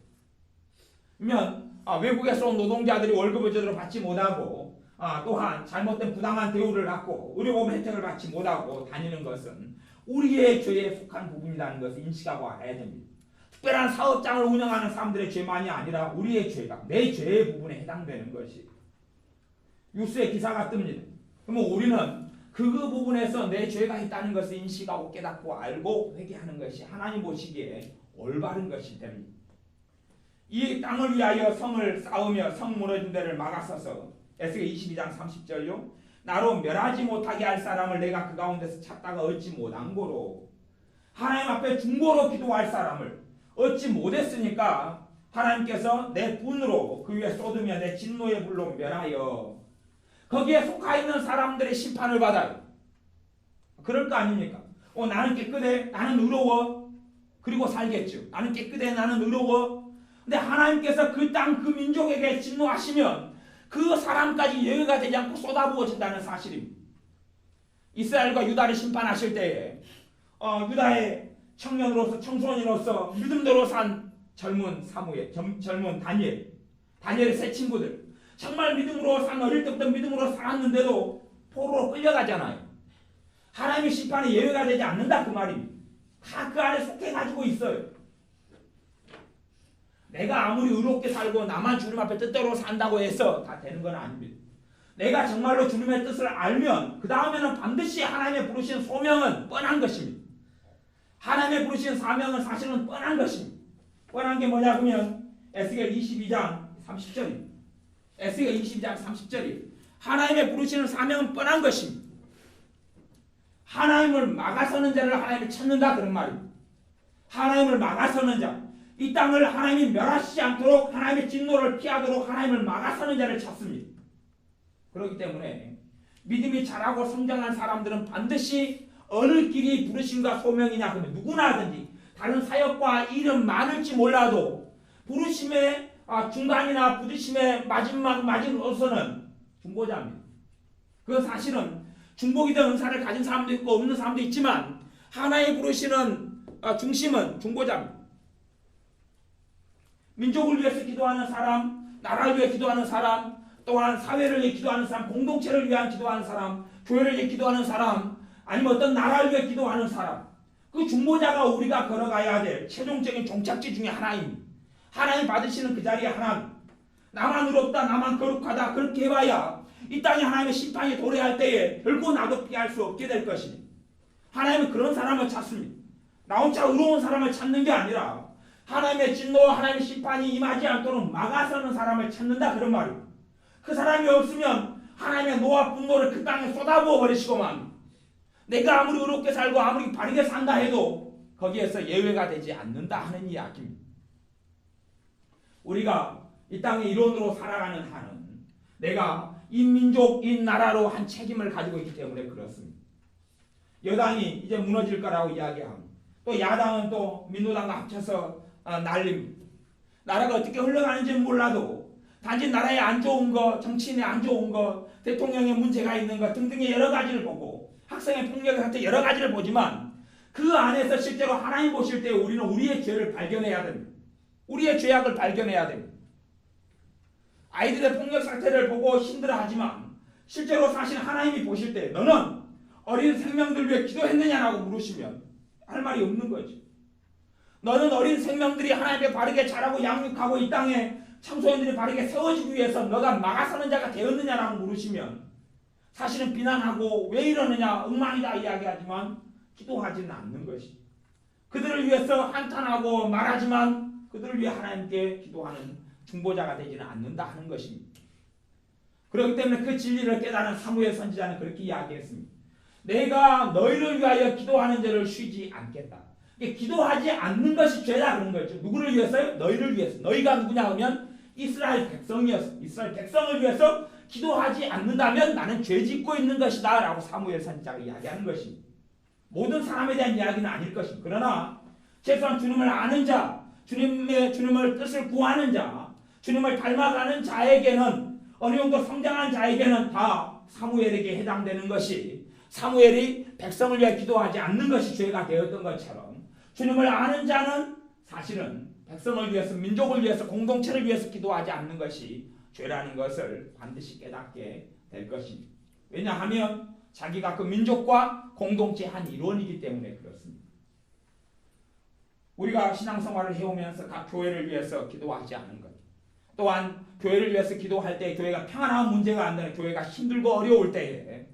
그러면 외국에서 온 노동자들이 월급을 제대로 받지 못하고, 또한 잘못된 부당한 대우를 받고 의료보험 혜택을 받지 못하고 다니는 것은 우리의 죄에 속한 부분이라는 것을 인식하고 알아야 됩니다. 특별한 사업장을 운영하는 사람들의 죄만이 아니라 우리의 죄가 내 죄의 부분에 해당되는 것이 뉴스에 기사가 뜹니다. 그러면 우리는 그 부분에서 내 죄가 있다는 것을 인식하고 깨닫고 알고 회개하는 것이 하나님 보시기에 올바른 것이 됩니다. 이 땅을 위하여 성을 쌓으며 성 무너진 데를 막아서서 에스겔 22장 30절요. 나로 멸하지 못하게 할 사람을 내가 그 가운데서 찾다가 얻지 못한 고로, 하나님 앞에 중보로 기도할 사람을 얻지 못했으니까 하나님께서 내 분으로 그 위에 쏟으며 내 진노의 불로 멸하여 거기에 속하 있는 사람들의 심판을 받아요. 그럴 거 아닙니까? 나는 깨끗해, 나는 의로워, 그리고 살겠죠. 나는 깨끗해, 나는 의로워. 근데 하나님께서 그 땅, 그 민족에게 진노하시면 그 사람까지 예외가 되지 않고 쏟아부어진다는 사실입니다. 이스라엘과 유다를 심판하실 때에 유다의 청년으로서, 청소년으로서 믿음대로 산 젊은 사무엘, 젊은 다니엘의 세 친구들, 정말 믿음으로 산, 어릴 때부터 믿음으로 살았는데도 포로로 끌려가잖아요. 하나님의 심판이 예외가 되지 않는다 그 말입니다. 다 그 안에 속해 가지고 있어요. 내가 아무리 의롭게 살고 나만 주님 앞에 뜻대로 산다고 해서 다 되는 건 아닙니다. 내가 정말로 주님의 뜻을 알면 그 다음에는 반드시 하나님의 부르신 소명은 뻔한 것입니다. 하나님의 부르신 사명은 사실은 뻔한 것입니다. 뻔한 게 뭐냐 그러면 에스겔 22장 30절입니다. 에스겔 22장 30절이에요. 하나님의 부르시는 사명은 뻔한 것입니다. 하나님을 막아서는 자를 하나님이 찾는다 그런 말입니다. 하나님을 막아서는 자, 이 땅을 하나님이 멸하시지 않도록 하나님의 진노를 피하도록 하나님을 막아서는 자를 찾습니다. 그렇기 때문에 믿음이 자라고 성장한 사람들은 반드시 어느 길이 부르심과 소명이냐 그러면 누구나든지 다른 사역과 일은 많을지 몰라도 부르심의 중간이나 부르심의 마지막으로서는 중보자입니다. 그건 사실은 중보기도 은사를 가진 사람도 있고 없는 사람도 있지만 하나의 부르시는 중심은 중보자입니다. 민족을 위해서 기도하는 사람, 나라를 위해 기도하는 사람, 또한 사회를 위해 기도하는 사람, 공동체를 위한 기도하는 사람, 교회를 위해 기도하는 사람, 아니면 어떤 나라를 위해 기도하는 사람, 그 중보자가 우리가 걸어가야 될 최종적인 종착지 중에 하나입니다. 하나님 받으시는 그 자리에 하나님, 나만 의롭다, 나만 거룩하다 그렇게 해봐야 이 땅에 하나님의 심판이 도래할 때에 결코 나도 피할 수 없게 될 것입니다. 하나님은 그런 사람을 찾습니다. 나 혼자 의로운 사람을 찾는 게 아니라 하나님의 진노와 하나님의 심판이 임하지 않도록 막아서는 사람을 찾는다 그런 말입니다. 그 사람이 없으면 하나님의 노와 분노를 그 땅에 쏟아부어 버리시고만 내가 아무리 의롭게 살고 아무리 바르게 산다 해도 거기에서 예외가 되지 않는다 하는 이야기입니다. 우리가 이 땅의 일원으로 살아가는 한은 내가 이 민족, 이 나라로 한 책임을 가지고 있기 때문에 그렇습니다. 여당이 이제 무너질 거라고 이야기합니다. 또 야당은 또 민노당과 합쳐서 난립니다. 나라가 어떻게 흘러가는지는 몰라도 단지 나라에 안 좋은 것, 정치인에 안 좋은 것, 대통령의 문제가 있는 것 등등의 여러 가지를 보고 학생의 폭력의 사태 여러 가지를 보지만 그 안에서 실제로 하나님 보실 때 우리는 우리의 죄를 발견해야 됩니다. 우리의 죄악을 발견해야 됩니다. 아이들의 폭력 사태를 보고 힘들어하지만 실제로 사실 하나님이 보실 때 너는 어린 생명들 위해 기도했느냐라고 물으시면 할 말이 없는 거죠. 너는 어린 생명들이 하나님께 바르게 자라고 양육하고 이 땅에 청소년들이 바르게 세워지기 위해서 너가 막아서는 자가 되었느냐라고 물으시면 사실은 비난하고 왜 이러느냐 엉망이다 이야기하지만 기도하지는 않는 것이. 그들을 위해서 한탄하고 말하지만 그들을 위해 하나님께 기도하는 중보자가 되지는 않는다 하는 것입니다. 그렇기 때문에 그 진리를 깨달은 사무엘 선지자는 그렇게 이야기했습니다. 내가 너희를 위하여 기도하는 자를 쉬지 않겠다. 기도하지 않는 것이 죄다 그런 거죠. 누구를 위해서요? 너희를 위해서. 너희가 누구냐 하면 이스라엘 백성이었어. 이스라엘 백성을 위해서 기도하지 않는다면 나는 죄 짓고 있는 것이다 라고 사무엘 선지자가 이야기하는 것입니다. 모든 사람에 대한 이야기는 아닐 것입니다. 그러나 최소한 주님을 아는 자, 주님을 뜻을 구하는 자, 주님을 닮아가는 자에게는 어느 정도 성장한 자에게는 다 사무엘에게 해당되는 것이 사무엘이 백성을 위해 기도하지 않는 것이 죄가 되었던 것처럼 주님을 아는 자는 사실은 백성을 위해서 민족을 위해서 공동체를 위해서 기도하지 않는 것이 죄라는 것을 반드시 깨닫게 될 것입니다. 왜냐하면 자기가 그 민족과 공동체의 한 일원이기 때문에 그렇습니다. 우리가 신앙생활을 해오면서 각 교회를 위해서 기도하지 않은 것, 또한 교회를 위해서 기도할 때 교회가 평안한 문제가 안 되는 교회가 힘들고 어려울 때에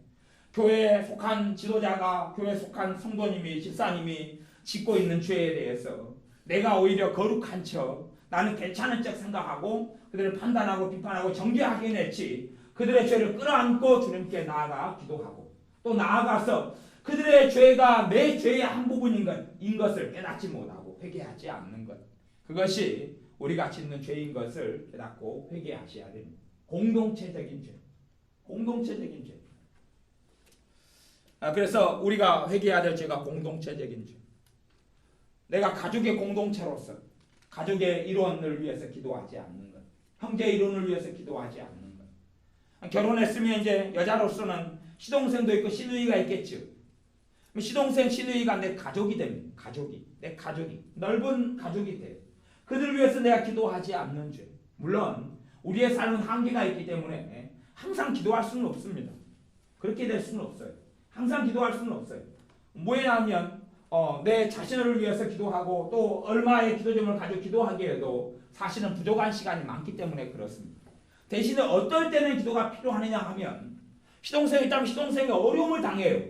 교회에 속한 지도자가 교회에 속한 성도님이 집사님이 짓고 있는 죄에 대해서 내가 오히려 거룩한 척 나는 괜찮은 척 생각하고 그들을 판단하고 비판하고 정죄하긴 했지 그들의 죄를 끌어안고 주님께 나아가 기도하고 또 나아가서 그들의 죄가 내 죄의 한 부분인 것을 깨닫지 못하고 회개하지 않는 것, 그것이 우리가 짓는 죄인 것을 깨닫고 회개하셔야 됩니다. 공동체적인 죄, 공동체적인 죄. 그래서 우리가 회개해야 될 죄가 공동체적인 죄. 내가 가족의 공동체로서 가족의 일원을 위해서 기도하지 않는 것, 형제 일원을 위해서 기도하지 않는 것. 결혼했으면 이제 여자로서는 시동생도 있고 시누이가 있겠죠. 시동생 시누이가 내 가족이 됩니다. 내 가족이 넓은 가족이 돼요. 그들을 위해서 내가 기도하지 않는 죄. 물론 우리의 삶은 한계가 있기 때문에 항상 기도할 수는 없습니다. 그렇게 될 수는 없어요. 항상 기도할 수는 없어요. 뭐냐면 내 자신을 위해서 기도하고 또 얼마의 기도점을 가지고 기도하기에도 사실은 부족한 시간이 많기 때문에 그렇습니다. 대신에 어떨 때는 기도가 필요하느냐 하면 시동생이 있다면 시동생이 어려움을 당해요.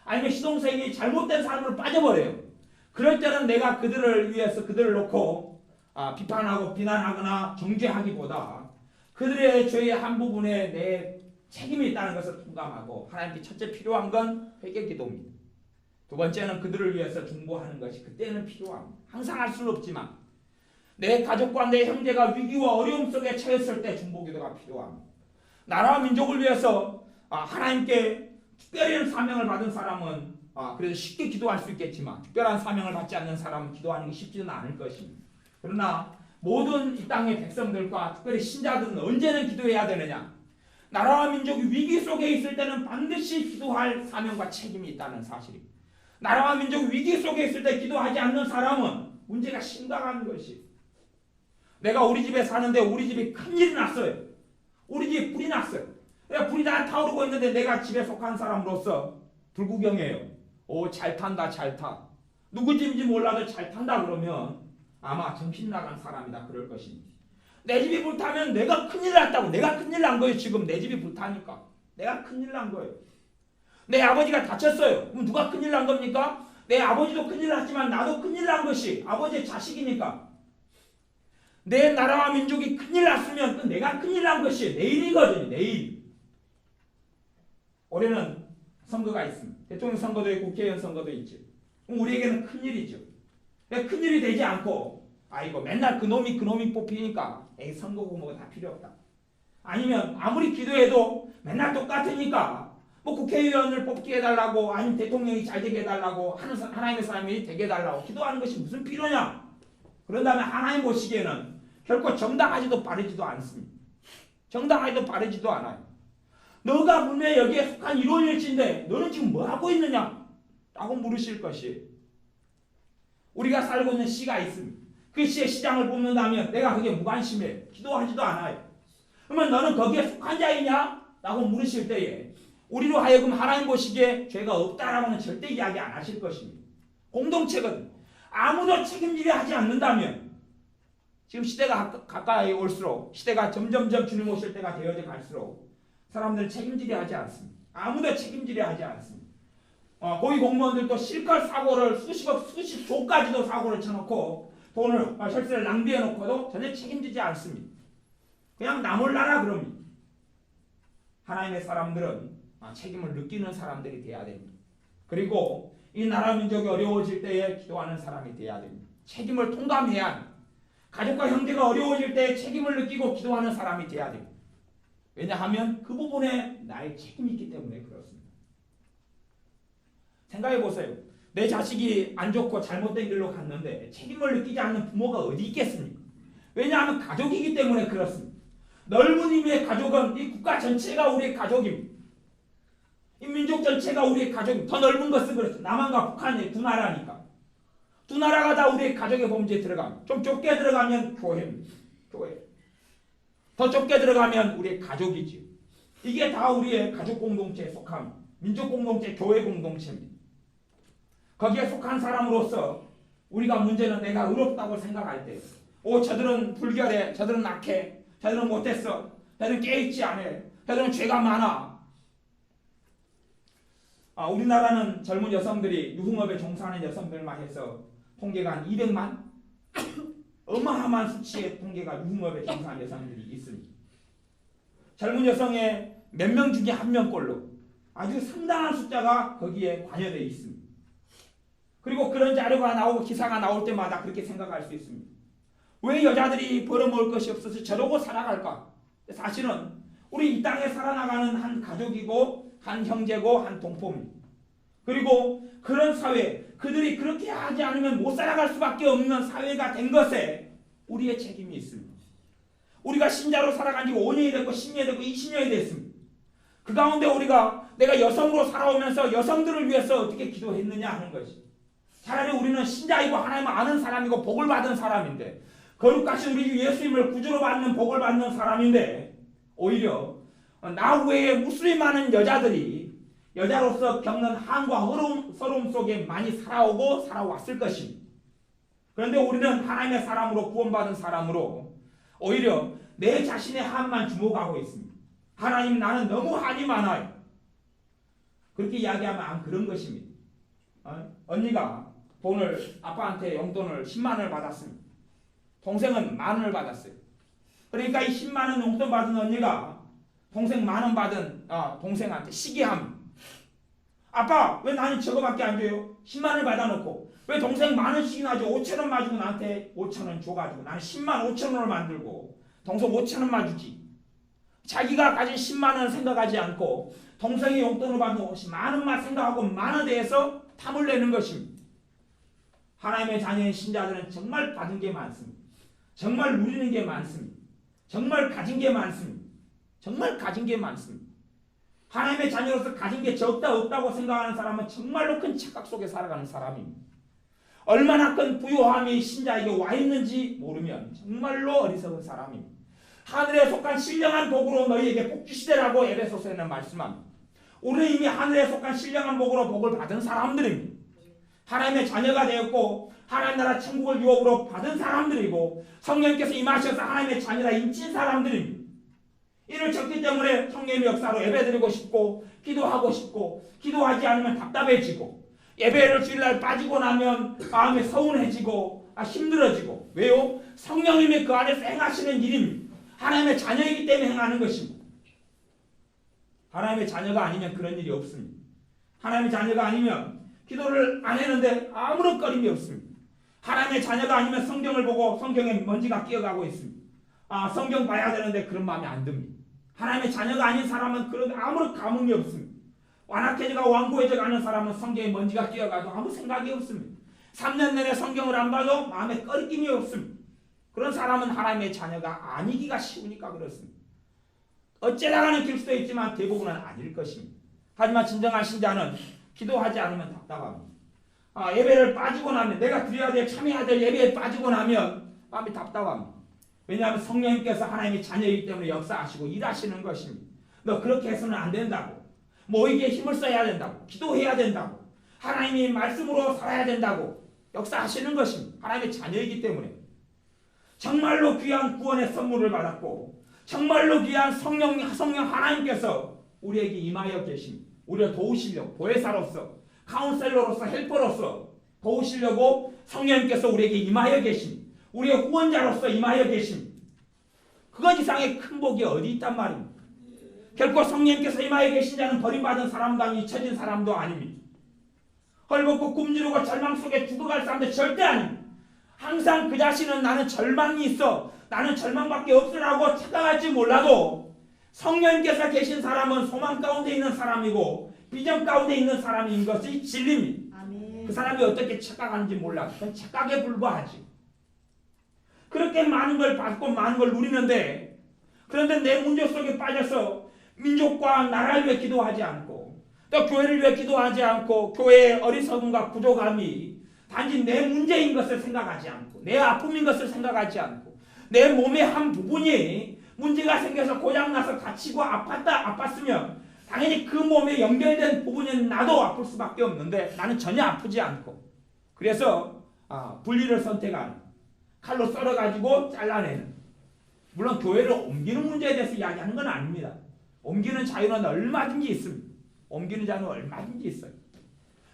아니면 시동생이 잘못된 삶으로 빠져버려요. 그럴 때는 내가 그들을 위해서 그들을 놓고 비판하고 비난하거나 정죄하기보다 그들의 죄의 한 부분에 내 책임이 있다는 것을 통감하고 하나님께 첫째 필요한 건 회개 기도입니다. 두 번째는 그들을 위해서 중보하는 것이 그때는 필요합니다. 항상 할 수는 없지만 내 가족과 내 형제가 위기와 어려움 속에 처했을 때 중보 기도가 필요합니다. 나라와 민족을 위해서 하나님께 특별한 사명을 받은 사람은 그래도 쉽게 기도할 수 있겠지만 특별한 사명을 받지 않는 사람은 기도하는 게 쉽지는 않을 것입니다. 그러나 모든 이 땅의 백성들과 특별히 신자들은 언제는 기도해야 되느냐? 나라와 민족이 위기 속에 있을 때는 반드시 기도할 사명과 책임이 있다는 사실입니다. 나라와 민족이 위기 속에 있을 때 기도하지 않는 사람은 문제가 심각한 것이. 내가 우리 집에 사는데 우리 집이 큰일이 났어요. 우리 집 불이 났어요. 불이 다 타오르고 있는데 내가 집에 속한 사람으로서 불구경해요. 오, 잘 탄다, 잘 타. 누구 집인지 몰라도 잘 탄다 그러면 아마 정신 나간 사람이다 그럴 것입니다. 내 집이 불타면 내가 큰일 났다고. 내가 큰일 난 거예요. 지금 내 집이 불타니까. 내가 큰일 난 거예요. 내 아버지가 다쳤어요. 그럼 누가 큰일 난 겁니까? 내 아버지도 큰일 났지만 나도 큰일 난 것이 아버지의 자식이니까. 내 나라와 민족이 큰일 났으면 그 내가 큰일 난 것이 내일이거든요. 내일. 올해는 선거가 있습니다. 대통령 선거도 있고 국회의원 선거도 있죠. 그럼 우리에게는 큰일이죠. 큰일이 되지 않고 아이고 맨날 그놈이 뽑히니까 에이 선거고 뭐가 다 필요 없다. 아니면 아무리 기도해도 맨날 똑같으니까 뭐 국회의원을 뽑게 해달라고 아니면 대통령이 잘 되게 해달라고 하나님의 사람이 되게 해달라고 기도하는 것이 무슨 필요냐. 그런 다음에 하나님 보시기에는 결코 정당하지도 바르지도 않습니다. 정당하지도 바르지도 않아요. 너가 분명히 여기에 속한 일원일지인데 너는 지금 뭐하고 있느냐? 라고 물으실 것이에요. 우리가 살고 있는 시가 있습니다. 그 시의 시장을 뽑는다면 내가 그게 무관심해. 기도하지도 않아요. 그러면 너는 거기에 속한 자이냐? 라고 물으실 때에 우리로 하여금 하나님 보시기에 죄가 없다라고는 절대 이야기 안 하실 것입니다. 공동체거든. 아무도 책임지려 하지 않는다면 지금 시대가 가까이 올수록 시대가 점점점 주님 오실 때가 되어져 갈수록 사람들은 책임지려 하지 않습니다. 아무도 책임지려 하지 않습니다. 고위 공무원들도 실컷 사고를 수십억 수십조까지도 사고를 쳐놓고 돈을 혈세를 낭비해놓고도 전혀 책임지지 않습니다. 그냥 나 몰라라 그럽니다. 하나님의 사람들은 책임을 느끼는 사람들이 돼야 됩니다. 그리고 이 나라 민족이 어려워질 때에 기도하는 사람이 돼야 됩니다. 책임을 통감해야 합니다. 가족과 형제가 어려워질 때에 책임을 느끼고 기도하는 사람이 돼야 됩니다. 왜냐하면 그 부분에 나의 책임이 있기 때문에 그렇습니다. 생각해 보세요. 내 자식이 안 좋고 잘못된 길로 갔는데 책임을 느끼지 않는 부모가 어디 있겠습니까? 왜냐하면 가족이기 때문에 그렇습니다. 넓은 의미의 가족은 이 국가 전체가 우리의 가족입니다. 이 민족 전체가 우리의 가족입니다. 더 넓은 것은 그렇죠. 남한과 북한이 두 나라니까. 두 나라가 다 우리의 가족의 범주에 들어갑니다. 좀 좁게 들어가면 교회입니다. 교회. 더 좁게 들어가면 우리의 가족이지. 이게 다 우리의 가족 공동체에 속합니다. 민족 공동체, 교회 공동체입니다. 거기에 속한 사람으로서 우리가 문제는 내가 의롭다고 생각할 때 저들은 불결해, 저들은 악해, 저들은 못했어, 저들은 깨있지 않아, 저들은 죄가 많아. 우리나라는 젊은 여성들이 유흥업에 종사하는 여성들만 해서 통계가 한 200만? 어마어마한 수치의 통계가 유흥업에 종사하는 여성들이 있습니다. 젊은 여성의 몇 명 중에 한 명꼴로 아주 상당한 숫자가 거기에 관여되어 있습니다. 그리고 그런 자료가 나오고 기사가 나올 때마다 그렇게 생각할 수 있습니다. 왜 여자들이 벌어먹을 것이 없어서 저러고 살아갈까? 사실은 우리 이 땅에 살아나가는 한 가족이고 한 형제고 한 동포입니다. 그리고 그런 사회, 그들이 그렇게 하지 않으면 못 살아갈 수밖에 없는 사회가 된 것에 우리의 책임이 있습니다. 우리가 신자로 살아간 지 5년이 됐고 10년이 됐고 20년이 됐습니다. 그 가운데 우리가 내가 여성으로 살아오면서 여성들을 위해서 어떻게 기도했느냐 하는 것이. 차라리 우리는 신자이고 하나님을 아는 사람이고 복을 받은 사람인데 거룩하신 우리 주 예수님을 구주로 받는 복을 받는 사람인데 오히려 나 외에 무수히 많은 여자들이 여자로서 겪는 한과 서러움 속에 많이 살아오고 살아왔을 것입니다. 그런데 우리는 하나님의 사람으로 구원받은 사람으로 오히려 내 자신의 한만 주목하고 있습니다. 하나님 나는 너무 한이 많아요. 그렇게 이야기하면 안 그런 것입니다. 언니가 돈을 아빠한테 용돈을 10만 원을 받았습니다. 동생은 10,000원을 받았어요. 그러니까 이 10만 원 용돈 받은 언니가 동생 10,000원 받은 동생한테 시기합니다. 아빠 왜 나는 저거밖에 안 줘요? 10만 원을 받아놓고 왜 동생 10,000원씩이나 줘? 5,000원 가지고 나한테 5,000원 줘가지고 나는 10만 5천 원을 만들고 동생 5,000원만 주지. 자기가 가진 10만 원을 생각하지 않고 동생이 용돈을 받는 10만 원만 생각하고 만원에 대해서 탐을 내는 것입니다. 하나님의 자녀인 신자들은 정말 받은 게 많습니다. 정말 누리는 게 많습니다. 정말 가진 게 많습니다. 정말 가진 게 많습니다. 하나님의 자녀로서 가진 게 적다 없다고 생각하는 사람은 정말로 큰 착각 속에 살아가는 사람입니다. 얼마나 큰 부요함이 신자에게 와 있는지 모르면 정말로 어리석은 사람입니다. 하늘에 속한 신령한 복으로 너희에게 복 주시되라고 에베소서에는 말씀합니다. 우리는 이미 하늘에 속한 신령한 복으로 복을 받은 사람들입니다. 하나님의 자녀가 되었고 하나님 나라 천국을 유업으로 받은 사람들이고 성령께서 임하셔서 하나님의 자녀라 인친 사람들입니다. 이를 쳤기 때문에 성령의 역사로 예배드리고 싶고 기도하고 싶고 기도하지 않으면 답답해지고 예배를 주일날 빠지고 나면 마음이 서운해지고 힘들어지고 왜요? 성령님이 그 안에서 행하시는 일입니다. 하나님의 자녀이기 때문에 행하는 것입니다. 하나님의 자녀가 아니면 그런 일이 없습니다. 하나님의 자녀가 아니면 기도를 안 했는데 아무런 꺼림이 없습니다. 하나님의 자녀가 아니면 성경을 보고 성경에 먼지가 끼어가고 있습니다. 성경 봐야 되는데 그런 마음이 안 듭니다. 하나님의 자녀가 아닌 사람은 그런 아무런 감흥이 없습니다. 완악해져가 완고해져 가는 사람은 성경에 먼지가 끼어가도 아무 생각이 없습니다. 3년 내내 성경을 안 봐도 마음에 꺼림이 없습니다. 그런 사람은 하나님의 자녀가 아니기가 쉬우니까 그렇습니다. 어쩌다가는 길 수도 있지만 대부분은 아닐 것입니다. 하지만 진정한 신자는 기도하지 않으면 답답합니다. 예배를 빠지고 나면 내가 드려야 될 참여해야 될 예배에 빠지고 나면 마음이 답답합니다. 왜냐하면 성령님께서 하나님의 자녀이기 때문에 역사하시고 일하시는 것입니다. 너 그렇게 해서는 안 된다고. 모이기에 힘을 써야 된다고. 기도해야 된다고. 하나님이 말씀으로 살아야 된다고 역사하시는 것입니다. 하나님의 자녀이기 때문에. 정말로 귀한 구원의 선물을 받았고 정말로 귀한 성령 하나님께서 우리에게 임하여 계십니다. 우리를 도우시려고 보혜사로서 카운셀러로서 헬퍼로서 도우시려고 성령님께서 우리에게 임하여 계십니다. 우리의 후원자로서 임하여 계십니다. 그것 이상의 큰 복이 어디 있단 말입니까? 결코 성령님께서 임하여 계신 자는 버림받은 사람도 아니고 잊혀진 사람도 아닙니다. 헐벗고 굶주리고 절망 속에 죽어갈 사람도 절대 아닙니다. 항상 그 자신은 나는 절망이 있어 나는 절망밖에 없으라고 착각할지 몰라도 성령님께서 계신 사람은 소망 가운데 있는 사람이고 비전 가운데 있는 사람인 것이 진리입니다. 아멘. 그 사람이 어떻게 착각하는지 몰라. 그건 착각에 불과하지. 그렇게 많은 걸 받고 많은 걸 누리는데 그런데 내 문제 속에 빠져서 민족과 나라를 위해 기도하지 않고 또 교회를 위해 기도하지 않고 교회의 어리석음과 부족함이 단지 내 문제인 것을 생각하지 않고 내 아픔인 것을 생각하지 않고 내 몸의 한 부분이 문제가 생겨서 고장나서 다치고 아팠으면 당연히 그 몸에 연결된 부분인 나도 아플 수밖에 없는데 나는 전혀 아프지 않고 그래서 분리를 선택하는 칼로 썰어가지고 잘라내는 물론 교회를 옮기는 문제에 대해서 이야기하는 건 아닙니다. 옮기는 자유는 얼마든지 있습니다. 옮기는 자유는 얼마든지 있어요.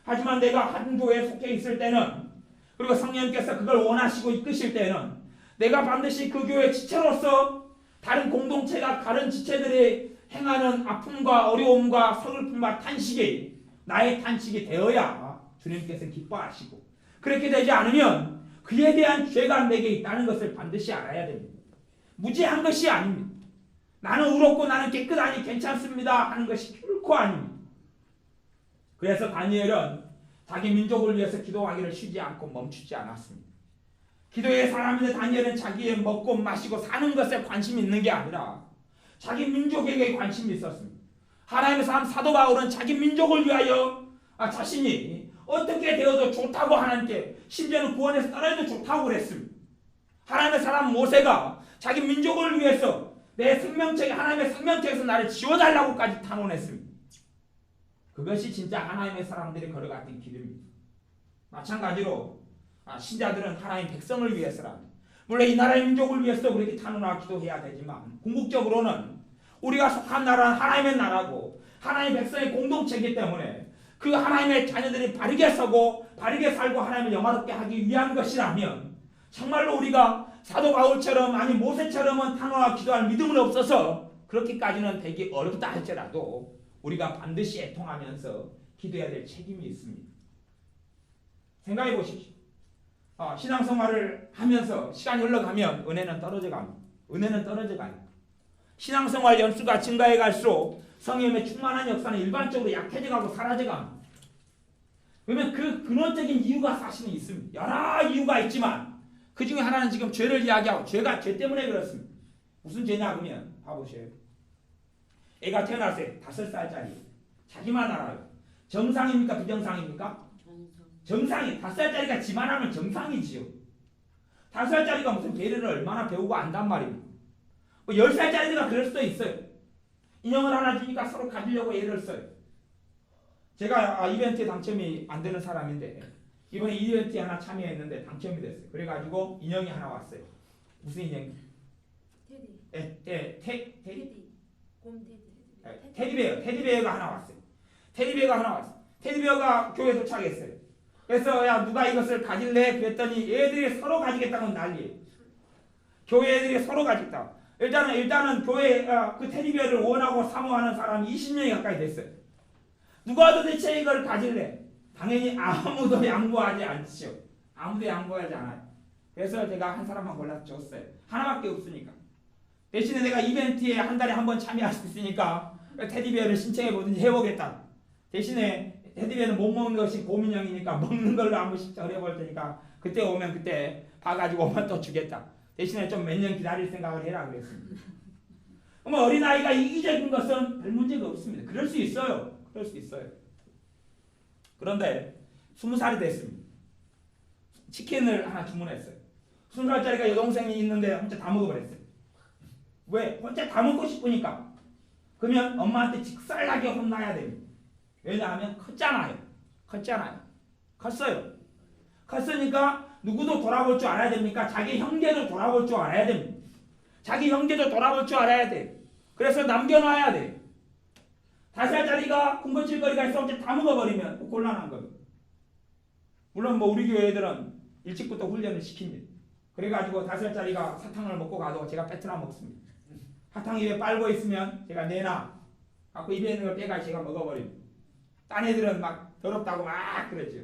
하지만 내가 한 교회에 속해 있을 때는 그리고 성령님께서 그걸 원하시고 이끄실 때는 내가 반드시 그 교회 지체로서 다른 공동체가 다른 지체들이 행하는 아픔과 어려움과 서글픔과 탄식이 나의 탄식이 되어야 주님께서 기뻐하시고 그렇게 되지 않으면 그에 대한 죄가 내게 있다는 것을 반드시 알아야 됩니다. 무지한 것이 아닙니다. 나는 의롭고 나는 깨끗하니 괜찮습니다 하는 것이 결코 아닙니다. 그래서 다니엘은 자기 민족을 위해서 기도하기를 쉬지 않고 멈추지 않았습니다. 기도의 사람인데 다니엘은 자기의 먹고 마시고 사는 것에 관심이 있는 게 아니라 자기 민족에게 관심이 있었습니다. 하나님의 사람 사도 바울은 자기 민족을 위하여 자신이 어떻게 되어도 좋다고 하나님께 심지어는 구원에서 떨어져도 좋다고 그랬습니다. 하나님의 사람 모세가 자기 민족을 위해서 내 생명체에 하나님의 생명체에서 나를 지워달라고까지 탄원했습니다. 그것이 진짜 하나님의 사람들이 걸어갔던 길입니다. 마찬가지로 신자들은 하나님 백성을 위해서라. 물론 이 나라의 민족을 위해서 우리에게 탄원하고 기도해야 되지만 궁극적으로는 우리가 속한 나라는 하나님의 나라고 하나님의 백성의 공동체이기 때문에 그 하나님의 자녀들이 바르게 서고 바르게 살고 하나님을 영화롭게 하기 위한 것이라면 정말로 우리가 사도 바울처럼 아니 모세처럼은 탄원하고 기도할 믿음은 없어서 그렇게까지는 되기 어렵다 할지라도 우리가 반드시 애통하면서 기도해야 될 책임이 있습니다. 생각해 보십시오. 신앙생활을 하면서 시간이 흘러가면 은혜는 떨어져 갑니다. 은혜는 떨어져 가요. 신앙생활 연수가 증가해 갈수록 성령의 충만한 역사는 일반적으로 약해져 가고 사라져 갑니다. 그러면 그 근원적인 이유가 사실은 있습니다. 여러 이유가 있지만 그 중에 하나는 지금 죄를 이야기하고 죄가 죄 때문에 그렇습니다. 무슨 죄냐 그러면 봐보세요. 애가 태어났어요. 5살짜리. 자기만 알아요. 정상입니까? 비정상입니까? 정상이. 5살짜리가 지만 하면 정상이지요. 5살짜리가 무슨 배려를 얼마나 배우고 안단 말입니다. 뭐 10살짜리가 그럴 수도 있어요. 인형을 하나 주니까 서로 가지려고 애를 써요. 제가 이벤트에 당첨이 안 되는 사람인데 이번에 이벤트에 하나 참여했는데 당첨이 됐어요. 그래가지고 인형이 하나 왔어요. 무슨 인형? 테디. 테디. 곰 테디. 테디베어. 테디베어가 하나 왔어요. 테디베어가 하나 왔어요. 테디베어가 교회에 도착했어요. 그래서 야 누가 이것을 가질래? 그랬더니 애들이 서로 가지겠다고 난리예요. 교회 애들이 서로 가지겠다. 일단은 교회 그 테디베어를 원하고 사모하는 사람이 20명이 가까이 됐어요. 누가 도대체 이걸 가질래? 당연히 아무도 양보하지 않죠. 아무도 양보하지 않아요. 그래서 제가 한 사람만 골라서 줬어요. 하나밖에 없으니까. 대신에 내가 이벤트에 한 달에 한 번 참여할 수 있으니까 테디베어를 신청해 보든지 해보겠다. 대신에 테디베어는 못 먹는 것이 곰인형이니까 먹는 걸로 한 번씩 해볼 테니까 그때 오면 그때 봐가지고 오면 또 주겠다. 대신에 좀 몇 년 기다릴 생각을 해라 그랬습니다. 어린아이가 이기적인 것은 별 문제가 없습니다. 그럴 수 있어요. 그럴 수 있어요. 그런데 20살이 됐습니다. 치킨을 하나 주문했어요. 20살짜리가 여동생이 있는데 혼자 다 먹어버렸어요. 왜? 혼자 다 먹고 싶으니까. 그러면 엄마한테 직살나게 혼나야 됩니다. 왜냐하면 컸잖아요. 컸어요. 컸으니까 누구도 돌아볼 줄 알아야 됩니까? 자기 형제도 돌아볼 줄 알아야 됩니다. 자기 형제도 돌아볼 줄 알아야 돼. 그래서 남겨놔야 돼. 5살짜리가 군것질거리가 있어 혼자 다 먹어버리면 곤란한 겁니다. 물론 우리 교회 애들은 일찍부터 훈련을 시킵니다. 그래가지고 5살짜리가 사탕을 먹고 가도 제가 뺏으나 먹습니다. 사탕 입에 빨고 있으면 제가 내놔 갖고 입에 있는 걸 빼가 제가 먹어버립니다. 딴 애들은 막 더럽다고 막 그러죠.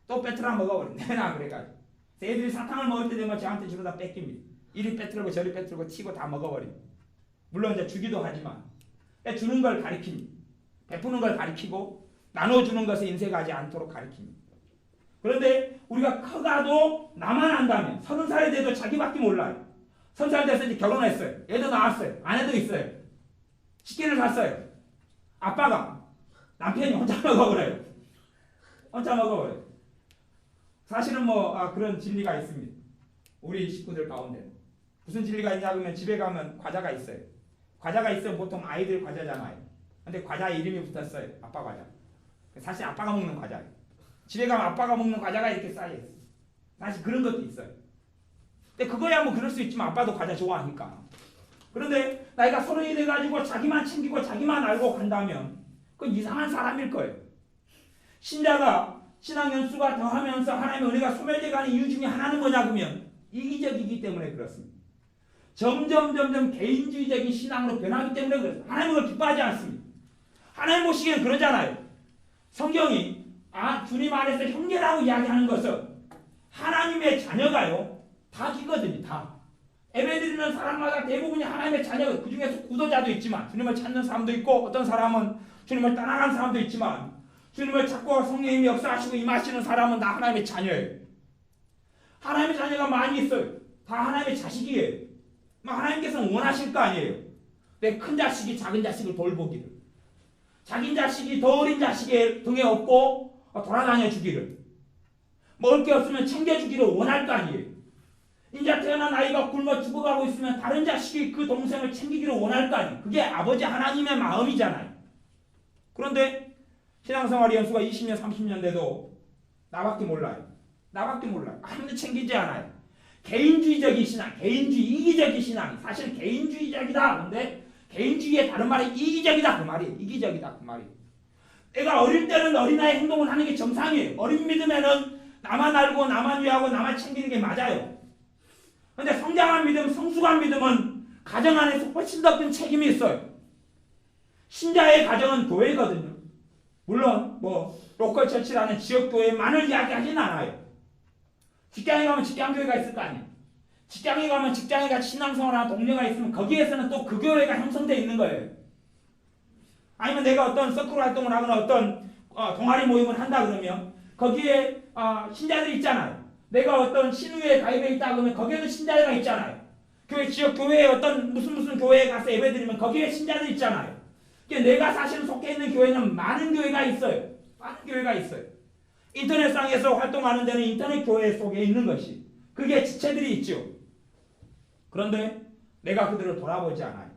또 뺏으나 먹어버립니다. 내놔 그래가지고 애들이 사탕을 먹을 때 되면 저한테 주로 다 뺏깁니다. 이리 뺏으고 저리 뺏으고 튀고 다 먹어버립니다. 물론 이제 주기도 하지만 주는 걸 가리킵니다. 베푸는 걸 가리키고 나눠주는 것에 인색하지 않도록 가리킵니다. 그런데 우리가 커가도 나만 안다면 30살이 돼도 자기밖에 몰라요. 30살 돼서 이제 결혼했어요. 애도 낳았어요. 아내도 있어요. 치킨을 샀어요. 아빠가 남편이 혼자 먹어버려요. 사실은 그런 진리가 있습니다. 우리 식구들 가운데 무슨 진리가 있냐 그러면 집에 가면 과자가 있어요. 과자가 있으면 보통 아이들 과자잖아요. 근데 과자 이름이 붙었어요. 아빠 과자. 사실 아빠가 먹는 과자예요. 집에 가면 아빠가 먹는 과자가 이렇게 쌓여있어요. 사실 그런 것도 있어요. 근데 그거야 그럴 수 있지만 아빠도 과자 좋아하니까. 그런데 나이가 30이 돼가지고 자기만 챙기고 자기만 알고 간다면 그건 이상한 사람일 거예요. 신자가 신앙 연수가 더하면서 하나님의 은혜가 소멸돼가는 이유 중에 하나는 뭐냐 그러면 이기적이기 때문에 그렇습니다. 점점 개인주의적인 신앙으로 변하기 때문에 그렇습니다. 하나님은 그걸 기뻐하지 않습니다. 하나님 보시기에는 그러잖아요. 성경이 주님 안에서 형제라고 이야기하는 것은 하나님의 자녀가요 다 기거든요. 다. 예배드리는 사람마다 대부분이 하나님의 자녀, 그 중에서 구도자도 있지만 주님을 찾는 사람도 있고 어떤 사람은 주님을 떠나간 사람도 있지만 주님을 찾고 성령님이 역사하시고 임하시는 사람은 다 하나님의 자녀예요. 하나님의 자녀가 많이 있어요. 다 하나님의 자식이에요. 하나님께서는 원하실 거 아니에요. 내 큰 자식이 작은 자식을 돌보기를. 자기 자식이 더 어린 자식의 등에 업고 돌아다녀 주기를. 먹을 게 없으면 챙겨주기를 원할 거 아니에요. 인자 태어난 아이가 굶어 죽어가고 있으면 다른 자식이 그 동생을 챙기기를 원할 거 아니에요. 그게 아버지 하나님의 마음이잖아요. 그런데 신앙생활 연수가 20년 30년 돼도 나밖에 몰라요. 아무도 챙기지 않아요. 개인주의적인 신앙, 이기적인 신앙. 사실 개인주의적이다. 근데 개인주의의 다른 말이 이기적이다. 그 말이에요. 내가 어릴 때는 어린아이 행동을 하는 게 정상이에요. 어린 믿음에는 나만 알고 나만 위하고 나만 챙기는 게 맞아요. 그런데 성장한 믿음, 성숙한 믿음은 가정 안에서 훨씬 더 큰 책임이 있어요. 신자의 가정은 교회거든요. 물론 로컬 처치라는 지역교회만을 이야기하지는 않아요. 직장에 가면 직장교회가 있을 거 아니에요. 직장에 가면 직장에 같이 신앙생활하는 동료가 있으면 거기에서는 또 그 교회가 형성되어 있는 거예요. 아니면 내가 어떤 서클 활동을 하거나 어떤 동아리 모임을 한다 그러면 거기에 신자들이 있잖아요. 내가 어떤 신우에 가입해 있다 그러면 거기에도 신자가 있잖아요. 교회 지역 교회에 어떤 무슨 교회에 가서 예배드리면 거기에 신자들 있잖아요. 그러니까 내가 사실 속해 있는 교회는 많은 교회가 있어요. 인터넷상에서 활동하는 데는 인터넷 교회 속에 있는 것이 그게 지체들이 있죠. 그런데 내가 그들을 돌아보지 않아요.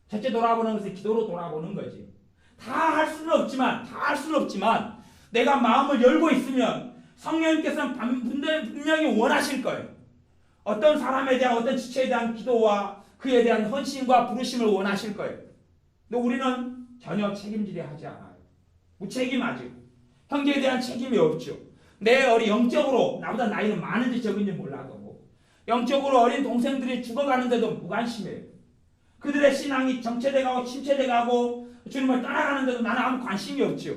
첫째 돌아보는 것은 기도로 돌아보는 거지. 다 할 수는 없지만 내가 마음을 열고 있으면 성령님께서는 분명히 원하실 거예요. 어떤 사람에 대한 어떤 지체에 대한 기도와 그에 대한 헌신과 부르심을 원하실 거예요. 근데 우리는 전혀 책임지려 하지 않아요. 무책임하죠. 형제에 대한 책임이 없죠. 내 영적으로 나보다 나이는 많은지 적은지 몰라도 영적으로 어린 동생들이 죽어가는데도 무관심해요. 그들의 신앙이 정체돼가고 침체돼가고 주님을 따라가는데도 나는 아무 관심이 없죠.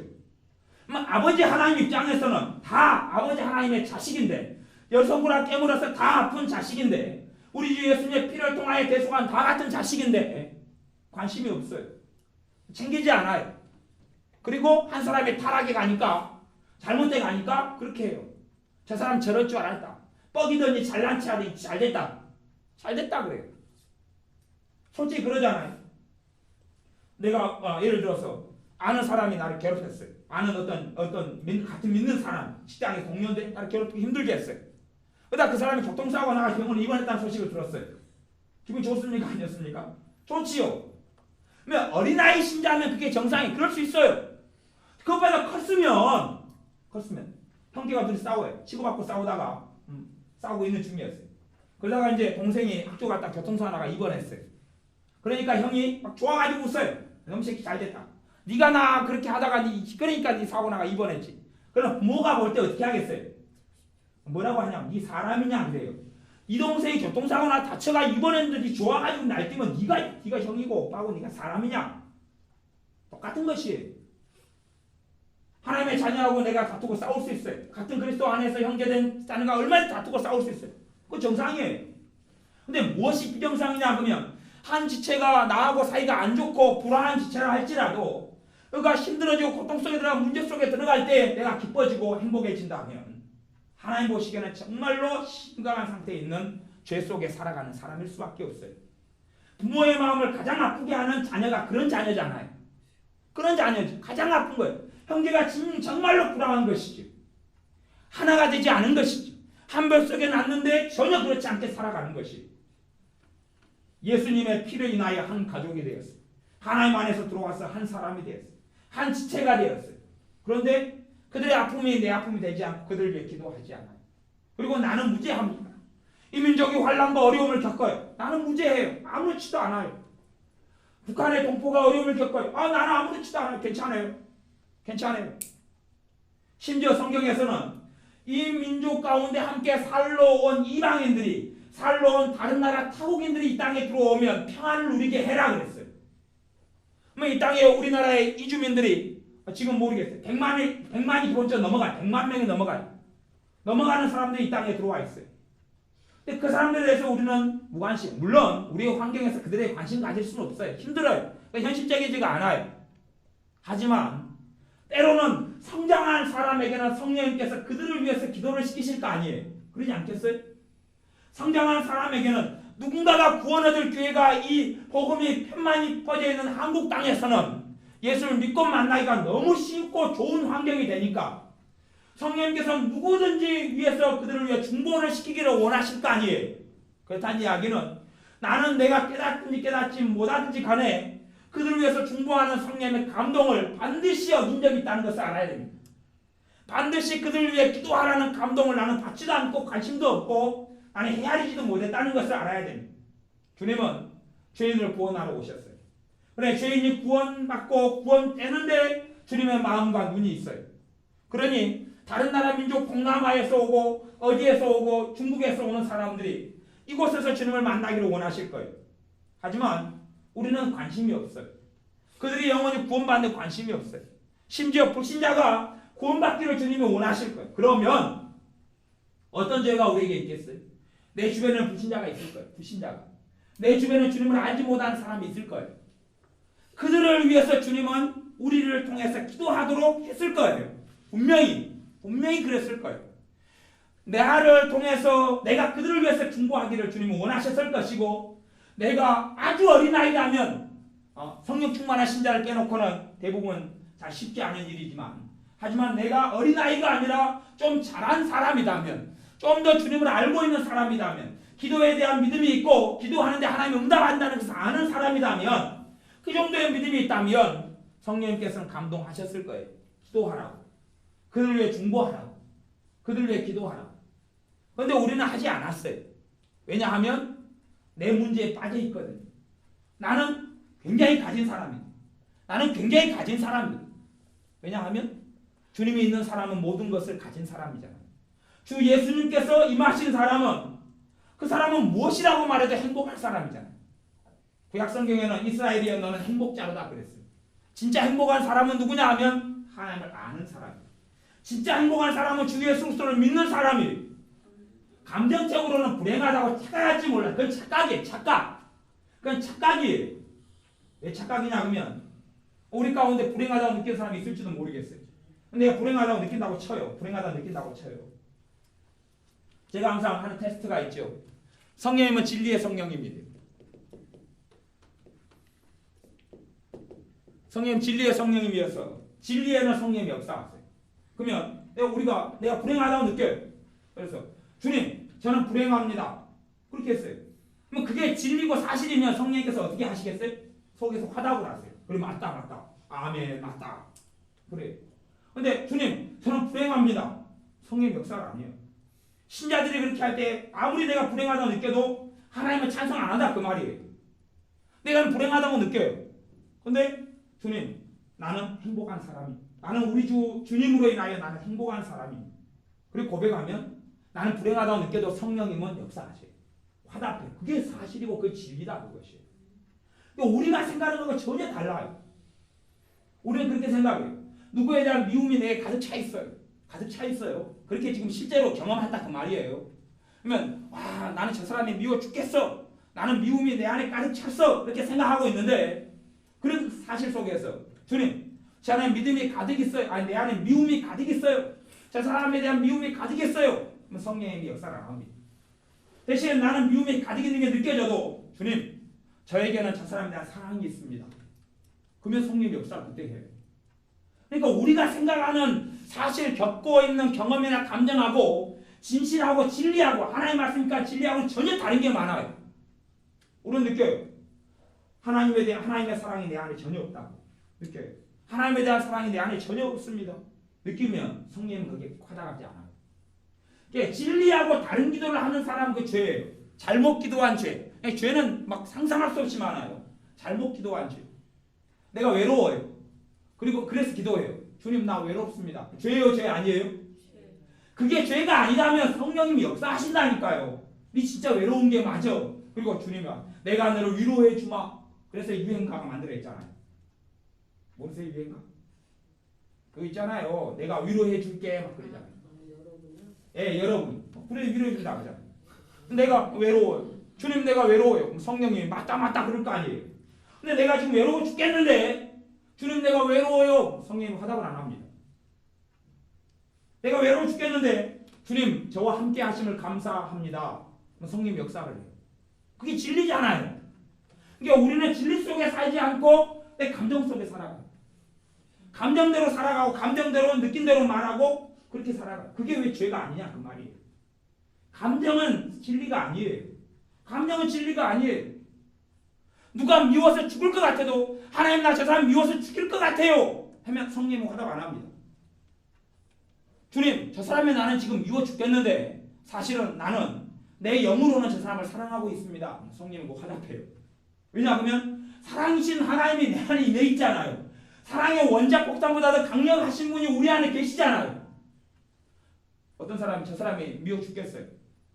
아버지 하나님 입장에서는 다 아버지 하나님의 자식인데 열성구라 깨물어서 다 아픈 자식인데 우리 주 예수님의 피를 통하여 대속한 다 같은 자식인데 관심이 없어요. 챙기지 않아요. 그리고 한 사람이 타락해 가니까 잘못돼 가니까 그렇게 해요. 저 사람 저럴 줄 알았다. 뻑이더니 잘난 체 하더니 잘됐다. 잘됐다 그래요. 솔직히 그러잖아요. 내가 예를 들어서 아는 사람이 나를 괴롭혔어요. 아는 어떤 같은 믿는 사람, 직장의 동료인데 나를 괴롭히기 힘들게 했어요. 그러다 그 사람이 교통사고 나가 병원에 입원했다는 소식을 들었어요. 기분이 좋습니까? 아니었습니까? 좋지요. 어린아이 신자면 그게 정상이 그럴 수 있어요. 그것보다 컸으면 형제가 둘이 싸워요. 치고받고 싸우다가 싸우고 있는 중이었어요. 그러다가 이제 동생이 학교 갔다 교통사고 나가 입원했어요. 그러니까 형이 막 좋아가지고 웃어요. 너무 새끼 잘됐다. 네가 나 그렇게 하다가 그러니까 네 사고 나가 입원했지. 그럼 부모가 볼 때 어떻게 하겠어요? 뭐라고 하냐면 네 사람이냐 그래요. 이 동생이 교통사고 나 다쳐가 입원했는데 좋아가지고 날뛰면 네가 형이고 오빠고 네가 사람이냐? 똑같은 것이에요. 하나님의 자녀하고 내가 다투고 싸울 수 있어요. 같은 그리스도 안에서 형제된 자녀가 얼마나 다투고 싸울 수 있어요. 그거 정상이에요. 근데 무엇이 비정상이냐 그러면 한 지체가 나하고 사이가 안 좋고 불안한 지체라 할지라도 그가 힘들어지고 고통 속에 들어가 문제 속에 들어갈 때 내가 기뻐지고 행복해진다면 하나님 보시기에는 정말로 심각한 상태에 있는 죄 속에 살아가는 사람일 수밖에 없어요. 부모의 마음을 가장 아프게 하는 자녀가 그런 자녀잖아요. 그런 자녀죠. 가장 아픈 거예요. 형제가 정말로 불안한 것이죠. 하나가 되지 않은 것이죠. 한 별 속에 났는데 전혀 그렇지 않게 살아가는 것이에요. 예수님의 피를 인하여 한 가족이 되었어요. 하나님 안에서 들어와서 한 사람이 되었어요. 한 지체가 되었어요. 그런데 그들의 아픔이 내 아픔이 되지 않고 그들을 위해 기도하지 않아요. 그리고 나는 무죄합니다. 이 민족이 환난과 어려움을 겪어요. 나는 무죄해요. 아무렇지도 않아요. 북한의 동포가 어려움을 겪어요. 나는 아무렇지도 않아요. 괜찮아요. 심지어 성경에서는 이 민족 가운데 함께 살러 온 이방인들이 살러 온 다른 나라 타국인들이 이 땅에 들어오면 평안을 누리게 해라 그랬어요. 이 땅에 우리나라의 이주민들이 지금 모르겠어요. 100만이 기본적으로 넘어가요. 100만 명이 넘어가요. 넘어가는 사람들이 이 땅에 들어와 있어요. 근데 그 사람들에 대해서 우리는 무관심. 물론 우리의 환경에서 그들의 관심 가질 수는 없어요. 힘들어요. 그러니까 현실적이지가 않아요. 하지만 때로는 성장한 사람에게는 성령님께서 그들을 위해서 기도를 시키실 거 아니에요. 그러지 않겠어요? 성장한 사람에게는 누군가가 구원 얻을 기회가 이 복음이 편만히 퍼져 있는 한국 땅에서는 예수를 믿고 만나기가 너무 쉽고 좋은 환경이 되니까 성령님께서는 누구든지 위해서 그들을 위해 중보를 시키기를 원하실 거 아니에요. 그렇다는 이야기는 나는 내가 깨닫든지 깨닫지 못하든지 간에 그들을 위해서 중보하는 성령의 감동을 반드시 얻은 적이 있다는 것을 알아야 됩니다. 반드시 그들을 위해 기도하라는 감동을 나는 받지도 않고 관심도 없고 나는 헤아리지도 못했다는 것을 알아야 됩니다. 주님은 죄인을 구원하러 오셨어요. 그래 죄인이 구원받고 구원되는데 주님의 마음과 눈이 있어요. 그러니 다른 나라 민족 동남아에서 오고 어디에서 오고 중국에서 오는 사람들이 이곳에서 주님을 만나기를 원하실 거예요. 하지만 우리는 관심이 없어요. 그들이 영원히 구원받는 관심이 없어요. 심지어 불신자가 구원받기를 주님이 원하실 거예요. 그러면 어떤 죄가 우리에게 있겠어요? 내 주변에는 불신자가 있을 거예요. 불신자가. 내 주변에 주님을 알지 못하는 사람이 있을 거예요. 그들을 위해서 주님은 우리를 통해서 기도하도록 했을 거예요. 분명히 그랬을 거예요. 나를 통해서 내가 그들을 위해서 중보하기를 주님은 원하셨을 것이고 내가 아주 어린아이라면 성령 충만한 신자를 깨놓고는 대부분 잘 쉽지 않은 일이지만 하지만 내가 어린아이가 아니라 좀 자란 사람이라면 좀 더 주님을 알고 있는 사람이라면 기도에 대한 믿음이 있고 기도하는데 하나님이 응답한다는 것을 아는 사람이라면 그 정도의 믿음이 있다면 성령님께서는 감동하셨을 거예요. 기도하라고. 그들 위해 중보하라고. 그들 위해 기도하라고. 그런데 우리는 하지 않았어요. 왜냐하면 내 문제에 빠져 있거든요. 나는 굉장히 가진 사람이에요. 나는 굉장히 가진 사람이에요. 왜냐하면 주님이 있는 사람은 모든 것을 가진 사람이잖아요. 주 예수님께서 임하신 사람은 그 사람은 무엇이라고 말해도 행복할 사람이잖아요. 구약 성경에는 이스라엘이여 너는 행복자로다 그랬어요. 진짜 행복한 사람은 누구냐 하면 하나님을 아는 사람이에요. 진짜 행복한 사람은 주 예수 그리스도를 믿는 사람이에요. 감정적으로는 불행하다고 착각할지 몰라요. 그건 착각이에요. 착각. 그건 착각이에요. 왜 착각이냐 그러면 우리 가운데 불행하다고 느끼는 사람이 있을지도 모르겠어요. 내가 불행하다고 느낀다고 쳐요. 불행하다고 느낀다고 쳐요. 제가 항상 하는 테스트가 있죠. 성령님은 진리의 성령입니다. 성령님 진리의 성령님이어서 진리에는 성령님이 역사하세요. 그러면 내가 불행하다고 느껴요. 그래서 주님 저는 불행합니다. 그렇게 했어요. 그럼 그게 진리고 사실이면 성령님께서 어떻게 하시겠어요? 속에서 화답을 하세요. 그럼 맞다. 아멘 맞다. 그래. 근데 주님 저는 불행합니다. 성령님 역사가 아니에요. 신자들이 그렇게 할 때 아무리 내가 불행하다고 느껴도 하나님은 찬성 안 한다 그 말이에요. 내가 불행하다고 느껴요. 근데 주님 나는 행복한 사람이 나는 우리 주님으로 인하여 나는 행복한 사람이 그리고 고백하면 나는 불행하다고 느껴도 성령님은 역사하세요. 화답해. 그게 사실이고 그게 진리다 그것이에요. 우리가 생각하는 것과 전혀 달라요. 우리는 그렇게 생각해요. 누구에 대한 미움이 내게 가득 차 있어요. 가득 차 있어요. 그렇게 지금 실제로 경험한다 그 말이에요. 그러면 와 나는 저 사람이 미워 죽겠어. 나는 미움이 내 안에 가득 찼어. 그렇게 생각하고 있는데 그런 사실 속에서 주님 저 안에 믿음이 가득 있어요. 아니 내 안에 미움이 가득 있어요. 저 사람에 대한 미움이 가득 있어요. 그러면 성령님이 역사를 안 합니다. 대신에 나는 미움이 가득 있는 게 느껴져도 주님 저에게는 저 사람에 대한 사랑이 있습니다. 그러면 성령님이 역사를 그때 해요. 그러니까 우리가 생각하는 사실 겪고 있는 경험이나 감정하고 진실하고 진리하고 하나님 말씀이니까 진리하고는 전혀 다른 게 많아요. 우리는 느껴요. 하나님에 대한 하나님의 사랑이 내 안에 전혀 없다고 느껴요. 하나님에 대한 사랑이 내 안에 전혀 없습니다. 느끼면 성령님은 그게 화답하지 않아요. 그러니까 진리하고 다른 기도를 하는 사람은 그 죄예요. 잘못 기도한 죄. 죄는 막 상상할 수 없이 많아요. 잘못 기도한 죄. 내가 외로워요. 그리고 그래서 기도해요. 주님 나 외롭습니다. 죄예요, 죄 아니에요? 그게 죄가 아니라면 성령님이 역사하신다니까요. 네 진짜 외로운 게 맞아. 그리고 주님이 내가 너를 위로해 주마. 그래서 유행가가 만들어졌잖아요. 모르세요 유행가? 그거 있잖아요. 내가 위로해 줄게 막 그러잖아요. 예, 여러분. 그래 위로해 준다 그러잖아요. 내가 외로워요. 주님 내가 외로워요. 그럼 성령님이 맞다 그럴 거 아니에요. 근데 내가 지금 외로워 죽겠는데 주님 내가 외로워요. 성령님이 화답을 안 합니다. 내가 외로워 죽겠는데 주님 저와 함께 하심을 감사합니다. 그럼 성령님이 역사를 해요. 그게 진리잖아요. 그러니까 우리는 진리 속에 살지 않고 내 감정 속에 살아가요. 감정대로 살아가고 감정대로 느낀 대로 말하고 그렇게 살아가요. 그게 왜 죄가 아니냐 그 말이에요. 감정은 진리가 아니에요. 감정은 진리가 아니에요. 누가 미워서 죽을 것 같아도 하나님 나 저 사람 미워서 죽일 것 같아요 하면 성령님은 화답 안 합니다. 주님 저 사람이 나는 지금 미워 죽겠는데 사실은 나는 내 영으로는 저 사람을 사랑하고 있습니다. 성령님은 화답해요. 왜냐하면 사랑이신 하나님이 내 안에 임해 있잖아요. 사랑의 원작 폭탄보다 더 강력하신 분이 우리 안에 계시잖아요. 어떤 사람이 저 사람이 미워 죽겠어요.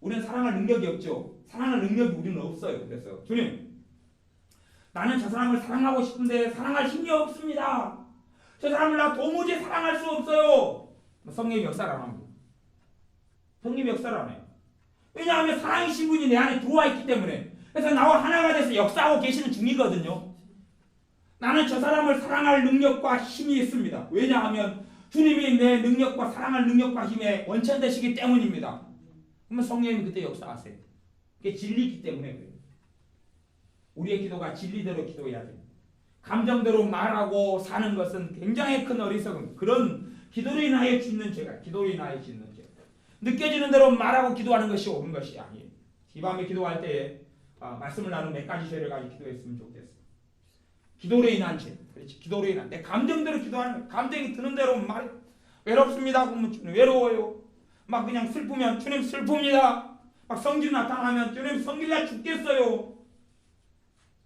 우리는 사랑할 능력이 없죠. 사랑할 능력이 우리는 없어요. 그래서 주님 나는 저 사람을 사랑하고 싶은데 사랑할 힘이 없습니다. 저 사람을 나 도무지 사랑할 수 없어요. 성령의 역사를 안 합니다. 성령의 역사를 안 해요. 왜냐하면 사랑이신 분이 내 안에 들어와 있기 때문에. 그래서 나와 하나가 돼서 역사하고 계시는 중이거든요. 나는 저 사람을 사랑할 능력과 힘이 있습니다. 왜냐하면 주님이 내 능력과 사랑할 능력과 힘에 원천되시기 때문입니다. 그러면 성령님이 그때 역사하세요. 그게 진리이기 때문에 그래요. 우리의 기도가 진리대로 기도해야 돼요. 감정대로 말하고 사는 것은 굉장히 큰 어리석음. 그런 기도로 인하여 짓는 죄가 기도로 인하여 짓는 죄. 느껴지는 대로 말하고 기도하는 것이 옳은 것이 아니에요. 이 밤에 기도할 때 말씀을 나눈 몇 가지 죄를 가지고 기도했으면 좋겠어요. 기도로 인한 죄. 그렇지. 기도로 인한 내 감정대로 기도하는 거예요. 감정이 드는 대로 말 외롭습니다. 그러면 주님 외로워요. 막 그냥 슬프면 주님 슬픕니다. 막 성질 나타나면 주님 성질나 죽겠어요.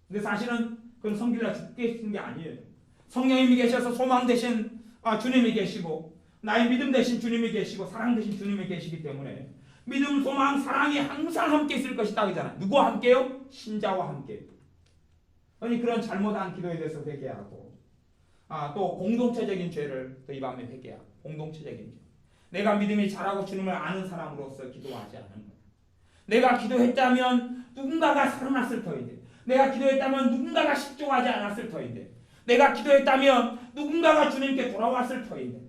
근데 사실은 그건 성질나 죽겠는 게 아니에요. 성령님이 계셔서 소망 대신 주님이 계시고 나의 믿음 대신 주님이 계시고 사랑 대신 주님이 계시기 때문에 믿음, 소망, 사랑이 항상 함께 있을 것이다 그러잖아요. 누구와 함께요? 신자와 함께. 아니 그런 잘못한 기도에 대해서 회개하고 또 공동체적인 죄를 또 이 밤에 회개하고 공동체적인 죄. 내가 믿음이 잘하고 주님을 아는 사람으로서 기도하지 않은 것. 내가 기도했다면 누군가가 살아났을 터인데 내가 기도했다면 누군가가 십조하지 않았을 터인데 내가 기도했다면 누군가가 주님께 돌아왔을 터인데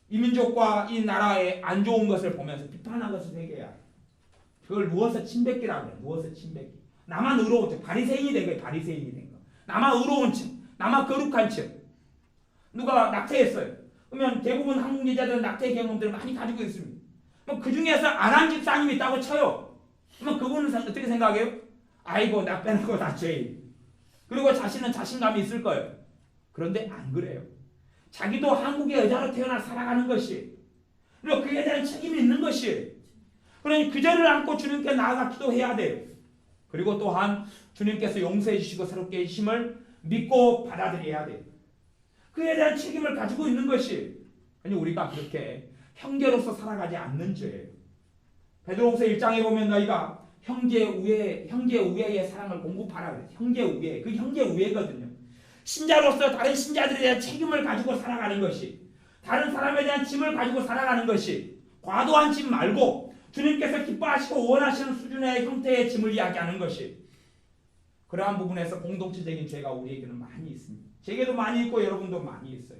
이 민족과 이 나라의 안 좋은 것을 보면서 비판한 것을 회개해야 해. 그걸 누워서 침뱉기라고 해요. 누워서 침뱉기. 나만 의로운 척. 바리새인이 된 거예요. 바리새인이 된 거. 나만 의로운 척. 나만 거룩한 척. 누가 낙태했어요. 그러면 대부분 한국 기자들은 낙태 경험들을 많이 가지고 있습니다. 그 중에서 안 한 집사님이 있다고 쳐요. 그러면 그분은 어떻게 생각해요? 아이고 나 빼는 거 다 죄인. 그리고 자신은 자신감이 있을 거예요. 그런데 안 그래요. 자기도 한국의 여자로 태어나 살아가는 것이 그리고 그에 대한 책임이 있는 것이 그러니 그 죄를 안고 주님께 나아가 기도해야 돼요. 그리고 또한 주님께서 용서해 주시고 새롭게 해주심을 믿고 받아들여야 돼요. 그에 대한 책임을 가지고 있는 것이 아니 우리가 그렇게 형제로서 살아가지 않는 죄예요. 베드로후서 1장에 보면 너희가 형제 우애의 사랑을 공급하라 그래요. 형제 우애. 그 형제 우애거든요. 신자로서 다른 신자들에 대한 책임을 가지고 살아가는 것이 다른 사람에 대한 짐을 가지고 살아가는 것이 과도한 짐 말고 주님께서 기뻐하시고 원하시는 수준의 형태의 짐을 이야기하는 것이 그러한 부분에서 공동체적인 죄가 우리에게는 많이 있습니다. 제게도 많이 있고 여러분도 많이 있어요.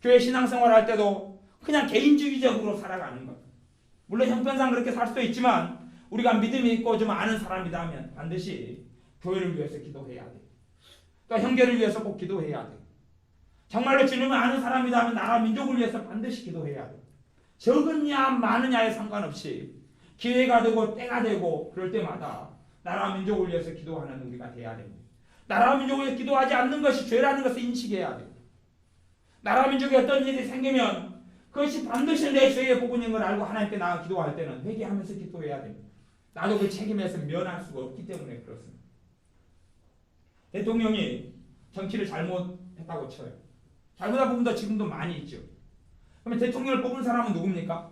교회 신앙생활 할 때도 그냥 개인주의적으로 살아가는 것. 물론 형편상 그렇게 살 수도 있지만 우리가 믿음이 있고 좀 아는 사람이다 하면 반드시 교회를 위해서 기도해야 돼. 또 형제를 위해서 꼭 기도해야 돼. 정말로 주님을 아는 사람이다 하면 나라 민족을 위해서 반드시 기도해야 돼. 적으냐 많으냐에 상관없이 기회가 되고 때가 되고 그럴 때마다 나라 민족을 위해서 기도하는 우리가 돼야 됩니다. 나라 민족을 위해서 기도하지 않는 것이 죄라는 것을 인식해야 돼요. 나라 민족에 어떤 일이 생기면 그것이 반드시 내 죄의 부분인 걸 알고 하나님께 나가 기도할 때는 회개하면서 기도해야 됩니다. 나도 그 책임에서 면할 수가 없기 때문에 그렇습니다. 대통령이 정치를 잘못했다고 쳐요. 잘못한 부분도 지금도 많이 있죠. 그러면 대통령을 뽑은 사람은 누굽니까?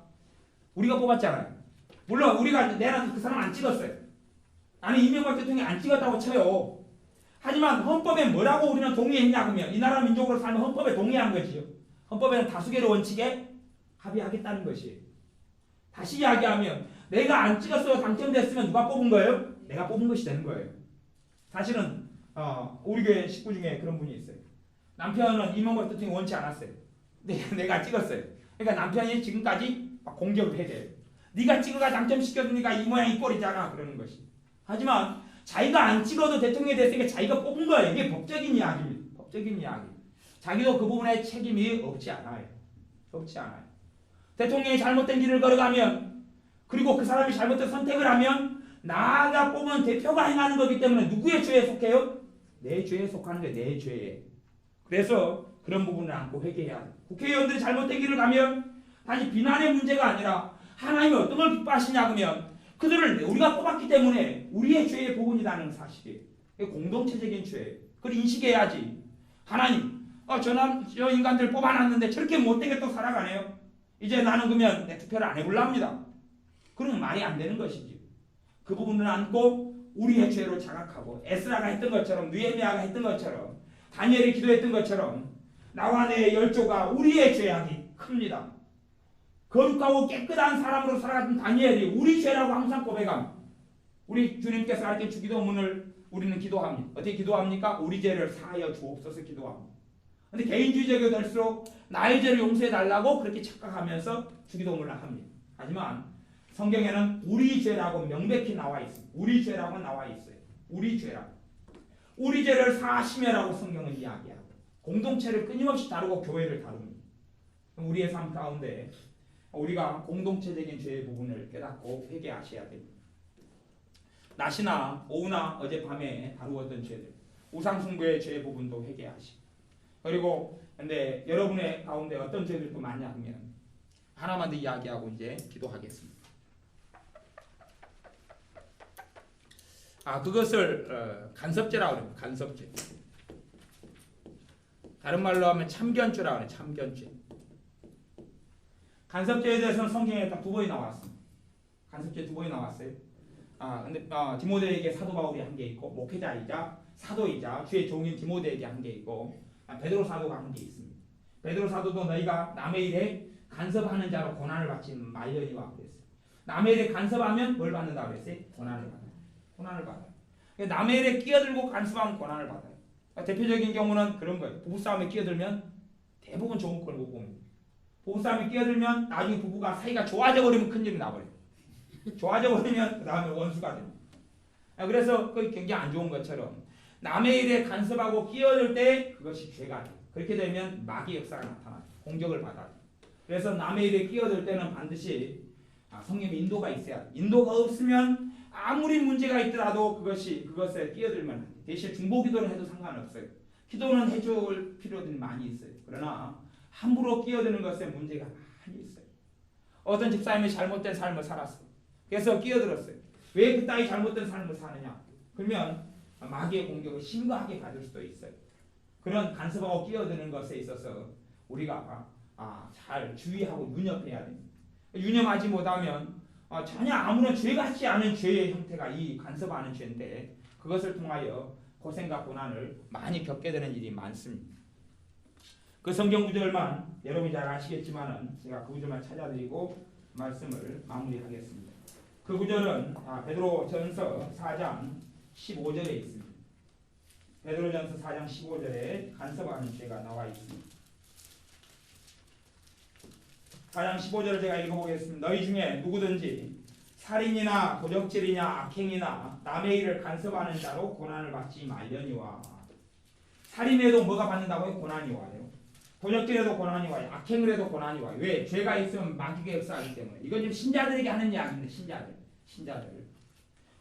우리가 뽑았잖아요. 물론 내가 그 사람 안 찍었어요. 나는 이명박 대통령이 안 찍었다고 쳐요. 하지만 헌법에 뭐라고 우리는 동의했냐 그러면 이 나라 민족으로 살면 헌법에 동의한 것이죠. 헌법에는 다수결의 원칙에 합의하겠다는 것이에요. 다시 이야기하면 내가 안 찍었어도 당첨됐으면 누가 뽑은 거예요? 내가 뽑은 것이 되는 거예요. 사실은 우리 교회 식구 중에 그런 분이 있어요. 남편은 이명박 대통령이 원치 않았어요. 근데 내가 찍었어요. 그러니까 남편이 지금까지 막 공격을 해대요. 네가 찍어가 당첨시켰으니까 이 모양 이 꼴이잖아 그러는 것이. 하지만 자기가 안 찍어도 대통령이 됐으니까 자기가 뽑은 거예요. 이게 법적인 이야기입니다. 법적인 이야기. 자기도 그 부분에 책임이 없지 않아요. 없지 않아요. 대통령이 잘못된 길을 걸어가면 그리고 그 사람이 잘못된 선택을 하면 나가 뽑은 대표가 행하는 거기 때문에 누구의 죄에 속해요? 내 죄에 속하는 게 내 죄에. 그래서 그런 부분을 안고 회개해야 돼. 국회의원들이 잘못된 길을 가면 단지 비난의 문제가 아니라 하나님이 어떤 걸 기뻐하시냐 그러면 그들을 우리가 뽑았기 때문에 우리의 죄의 부분이라는 사실이에요. 공동체적인 죄. 그걸 인식해야지. 하나님, 저 인간들 뽑아놨는데 저렇게 못되게 또 살아가네요. 이제 나는 그러면 내 투표를 안 해볼랍니다. 그러면 말이 안 되는 것이지. 그 부분을 안고 우리의 죄로 자각하고 에스라가 했던 것처럼 느헤미야가 했던 것처럼 다니엘이 기도했던 것처럼 나와 내 열조가 우리의 죄악이 큽니다. 거룩하고 깨끗한 사람으로 살아갔던 다니엘이 우리 죄라고 항상 고백합니다. 우리 주님께서 할 때 주기도문을 우리는 기도합니다. 어떻게 기도합니까? 우리 죄를 사하여 주옵소서 기도합니다. 근데 개인주의적이 될수록 나의 죄를 용서해 달라고 그렇게 착각하면서 주기도문을 합니다. 하지만 성경에는 우리 죄라고 명백히 나와 있습니다. 우리 죄라고 나와 있어요. 우리 죄라고. 우리 죄를 사하시며라고 성경은 이야기하고 공동체를 끊임없이 다루고 교회를 다룹니다. 우리의 삶 가운데 우리가 공동체적인 죄의 부분을 깨닫고 회개하셔야 됩니다. 낮이나 오후나 어젯밤에 다루었던 죄들, 우상숭배의 죄 부분도 회개하시고, 그리고 근데 여러분의 가운데 어떤 죄들도 많냐 하면 하나만 더 이야기하고 이제 기도하겠습니다. 그것을 간섭죄라고 합니다. 간섭죄. 다른 말로 하면 참견죄라고 하는 참견죄. 간섭죄에 대해서는 성경에 딱 두 번이 나왔습니다. 간섭죄 두 번이 나왔어요. 근데 디모데에게 사도 바울이 한 게 있고, 목회자이자 사도이자 주의 종인 디모데에게 한 게 있고, 베드로 사도가 한 게 있습니다. 베드로 사도도 너희가 남의 일에 간섭하는 자로 고난을 받지 말려니와 그랬어요. 남의 일에 간섭하면 뭘 받는다 그랬어요? 고난을 받아요. 고난을 받아요. 남의 일에 끼어들고 간섭하면 고난을 받아요. 대표적인 경우는 그런 거예요. 부부싸움에 끼어들면 대부분 좋은 걸 못 봅니다. 부부싸움에 끼어들면 나중에 부부가 사이가 좋아져 버리면 큰일이 나버려요. 좋아져 버리면 그 다음에 원수가 됩니다. 그래서 그 굉장히 안 좋은 것처럼 남의 일에 간섭하고 끼어들 때 그것이 죄가 돼요. 그렇게 되면 마귀의 역사가 나타나요. 공격을 받아요. 그래서 남의 일에 끼어들 때는 반드시 성령의 인도가 있어야 돼요. 인도가 없으면 아무리 문제가 있더라도 그것에 끼어들면 안 돼요. 대신 중보기도를 해도 상관없어요. 기도는 해줄 필요들이 많이 있어요. 그러나 함부로 끼어드는 것에 문제가 많이 있어요. 어떤 집사님이 잘못된 삶을 살았어요. 그래서 끼어들었어요. 왜 그따위 잘못된 삶을 사느냐? 그러면 마귀의 공격을 심각하게 받을 수도 있어요. 그런 간섭하고 끼어드는 것에 있어서 우리가 잘 주의하고 유념해야 됩니다. 유념하지 못하면 전혀 아무런 죄 같지 않은 죄의 형태가 이 간섭하는 죄인데 그것을 통하여 고생과 고난을 많이 겪게 되는 일이 많습니다. 그 성경 구절만 여러분이 잘 아시겠지만은 제가 그 구절만 찾아드리고 말씀을 마무리하겠습니다. 그 구절은 베드로전서 4장 15절에 있습니다. 베드로전서 4장 15절에 간섭하는 죄가 나와 있습니다. 4장 15절을 제가 읽어보겠습니다. 너희 중에 누구든지 살인이나 도적질이냐 악행이나 남의 일을 간섭하는 자로 고난을 받지 말려니와. 살인에도 뭐가 받는다고요? 고난이 와요. 도적질에도 고난이 와요. 악행을 해도 고난이 와요. 왜? 죄가 있으면 마귀가 역사하기 때문에. 이건 지금 신자들에게 하는 이야기인데 신자들.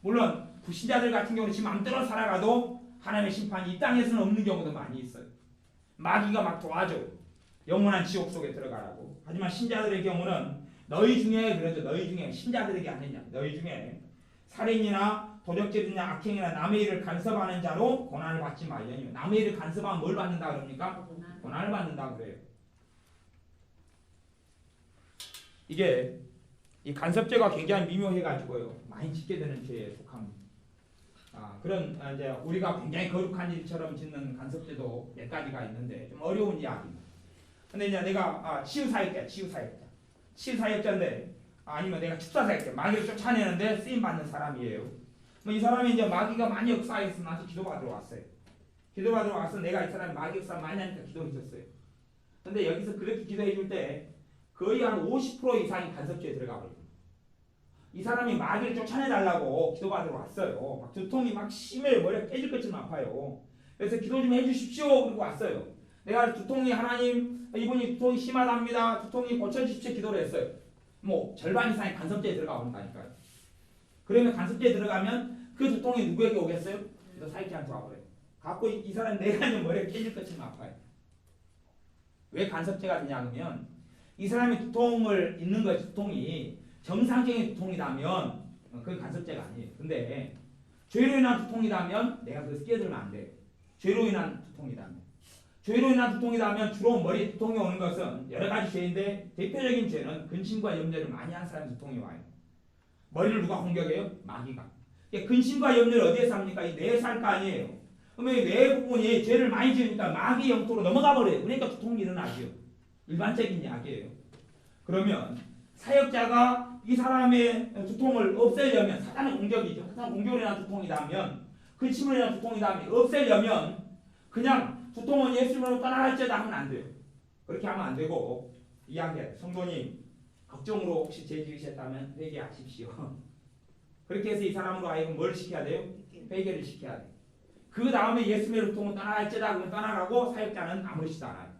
물론 불신자들 같은 경우는 지금 마음대로 살아가도 하나님의 심판이 이 땅에서는 없는 경우도 많이 있어요. 마귀가 막 도와줘요. 영원한 지옥 속에 들어가라고. 하지만 신자들의 경우는 너희 중에 신자들에게 하느냐, 너희 중에 살인이나 도적질이나 악행이나 남의 일을 간섭하는 자로 고난을 받지 말려니. 남의 일을 간섭하면 뭘 받는다 그럽니까? 고난을 받는다 그래요. 이게 이 간섭죄가 굉장히 미묘해가지고요 많이 짓게 되는 죄에 속합니다. 그런 이제 우리가 굉장히 거룩한 일처럼 짓는 간섭죄도 몇 가지가 있는데 좀 어려운 이야기입니다. 근데 이제 내가 치유사역자인데 아니면 내가 축사사역자 마귀를 쫓아내는데 쓰임 받는 사람이에요. 이 사람이 이제 마귀가 많이 역사했으면 나한테 기도받으러 왔어요. 기도받으러 와서 내가 이 사람이 마귀 역사 많이 하니까 기도해줬어요. 근데 여기서 그렇게 기도해줄 때 거의 한 50% 이상이 간섭죄에 들어가 버려요. 이 사람이 마귀를 쫓아내달라고 기도받으러 왔어요. 막 두통이 막 심해요. 머리가 깨질 것처럼 아파요. 그래서 기도 좀 해주십시오. 그러고 왔어요. 내가 두통이 하나님 이분이 두통이 심하답니다. 두통이 고쳐주십시오. 기도를 했어요. 뭐 절반 이상이 간섭죄에 들어가 버린다니까요. 그러면 간섭죄에 들어가면 그 두통이 누구에게 오겠어요? 기도 사역자한테 와버려요. 갖고 이 사람 내가 하면 머리가 깨질 것처럼 아파요. 왜 간섭죄가 되냐면 이 사람이 두통을 있는 거예요. 두통이 정상적인 두통이라면 그건 간섭죄가 아니에요. 근데 죄로 인한 두통이라면 내가 그것을 끼어들면 안 돼요. 죄로 인한 두통이라면 주로 머리에 두통이 오는 것은 여러 가지 죄인데 대표적인 죄는 근심과 염려를 많이 한 사람의 두통이 와요. 머리를 누가 공격해요? 마귀가. 근심과 염려를 어디에서 합니까? 이 뇌에 살 거 아니에요. 그러면 이 뇌 부분이 죄를 많이 지으니까 마귀 영토로 넘어가 버려요. 그러니까 두통이 일어나죠. 일반적인 이야기예요. 그러면 사역자가 이 사람의 두통을 없애려면 사탄의 공격이죠. 사탄 공격으로 인한 두통이라면 근심으로 인한 두통이라면 없애려면 그냥 두통은 예수님으로 떠나갈지어다 하면 안 돼요. 그렇게 하면 안 되고 이야기해요. 성도님 걱정으로 혹시 죄 지으셨다면 회개하십시오. 그렇게 해서 이 사람으로 하여금 뭘 시켜야 돼요? 회개를 시켜야 돼요. 그 다음에 예수님의 두통은 떠나갈지어다 그러면 떠나가고 사역자는 아무렇지도 않아요.